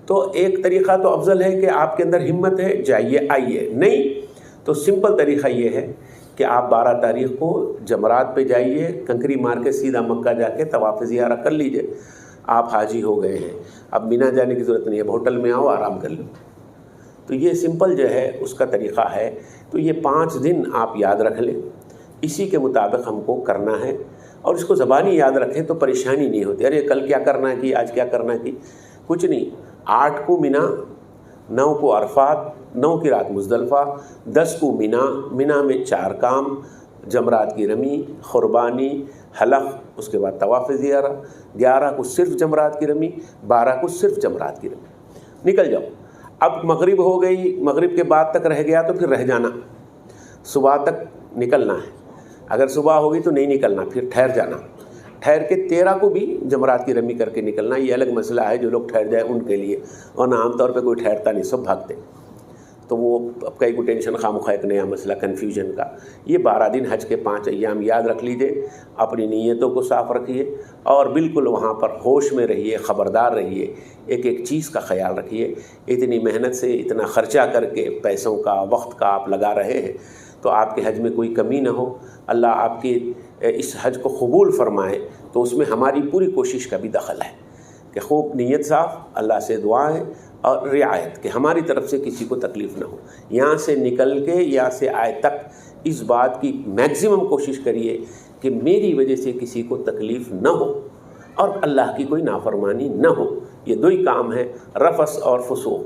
تو ایک طریقہ تو افضل ہے کہ آپ کے اندر ہمت ہے، جائیے آئیے، نہیں تو سمپل طریقہ یہ ہے کہ آپ 12 تاریخ کو جمرات پہ جائیے، کنکری مار کے سیدھا مکہ جا کے طواف زیارہ کر لیجئے، آپ حاجی ہو گئے ہیں۔ اب مینا جانے کی ضرورت نہیں ہے، ہوٹل میں آؤ آرام کر لو۔ تو یہ سمپل جو ہے اس کا طریقہ ہے۔ تو یہ 5 دن آپ یاد رکھ لیں، اسی کے مطابق ہم کو کرنا ہے، اور اس کو زبانی یاد رکھیں تو پریشانی نہیں ہوتی. ارے کل کیا کرنا کی، آج کیا کرنا کی، کچھ نہیں. 8 کو مینا، 9 کو عرفات، 9 کی رات مزدلفہ، 10 کو مینا. مینا میں 4 کام: جمرات کی رمی، قربانی، حلق، اس کے بعد طواف زیارہ. 11 کو صرف جمرات کی رمی، 12 کو صرف جمرات کی رمی. نکل جاؤ. اب مغرب ہو گئی، مغرب کے بعد تک رہ گیا تو پھر رہ جانا، صبح تک نکلنا ہے. اگر صبح ہوگی تو نہیں نکلنا، پھر ٹھہر جانا. ٹھہر کے 13 کو بھی جمرات کی رمی کر کے نکلنا. یہ الگ مسئلہ ہے، جو لوگ ٹھہر جائے ان کے لیے، ورنہ عام طور پہ کوئی ٹھہرتا نہیں، سب بھاگتے. تو وہ اب کئی کو ٹینشن خواہ ایک نیا مسئلہ کنفیوژن کا. یہ 12 دن حج کے 5 ایام یاد رکھ لیجیے. اپنی نیتوں کو صاف رکھیے اور بالکل وہاں پر ہوش میں رہیے، خبردار رہیے، ایک ایک چیز کا خیال رکھیے. اتنی محنت سے اتنا خرچہ کر کے پیسوں کا، وقت کا آپ لگا رہے ہیں تو آپ کے حج میں کوئی کمی نہ ہو. اللہ آپ کی اس حج کو قبول فرمائے. تو اس میں ہماری پوری کوشش کا بھی دخل ہے کہ خوب نیت صاف، اللہ سے دعائیں اور رعایت کہ ہماری طرف سے کسی کو تکلیف نہ ہو. یہاں سے نکل کے یہاں سے آئے تک اس بات کی میکسیمم کوشش کریے کہ میری وجہ سے کسی کو تکلیف نہ ہو اور اللہ کی کوئی نافرمانی نہ ہو. یہ 2 ہی کام ہیں، رفث اور فسوق.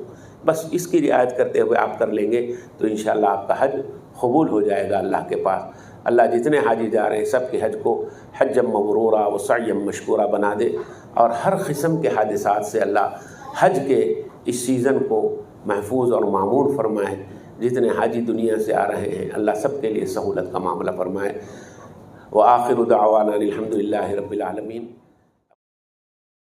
بس اس کی رعایت کرتے ہوئے آپ کر لیں گے تو انشاءاللہ آپ کا حج قبول ہو جائے گا اللہ کے پاس. اللہ جتنے حاجی جا رہے ہیں سب کے حج کو حجم مبرورہ و سعیم مشکورہ بنا دے، اور ہر قسم کے حادثات سے اللہ حج کے اس سیزن کو محفوظ اور معمور فرمائے. جتنے حاجی دنیا سے آ رہے ہیں اللہ سب کے لیے سہولت کا معاملہ فرمائے. وآخر دعوانا الحمدللہ رب العالمین.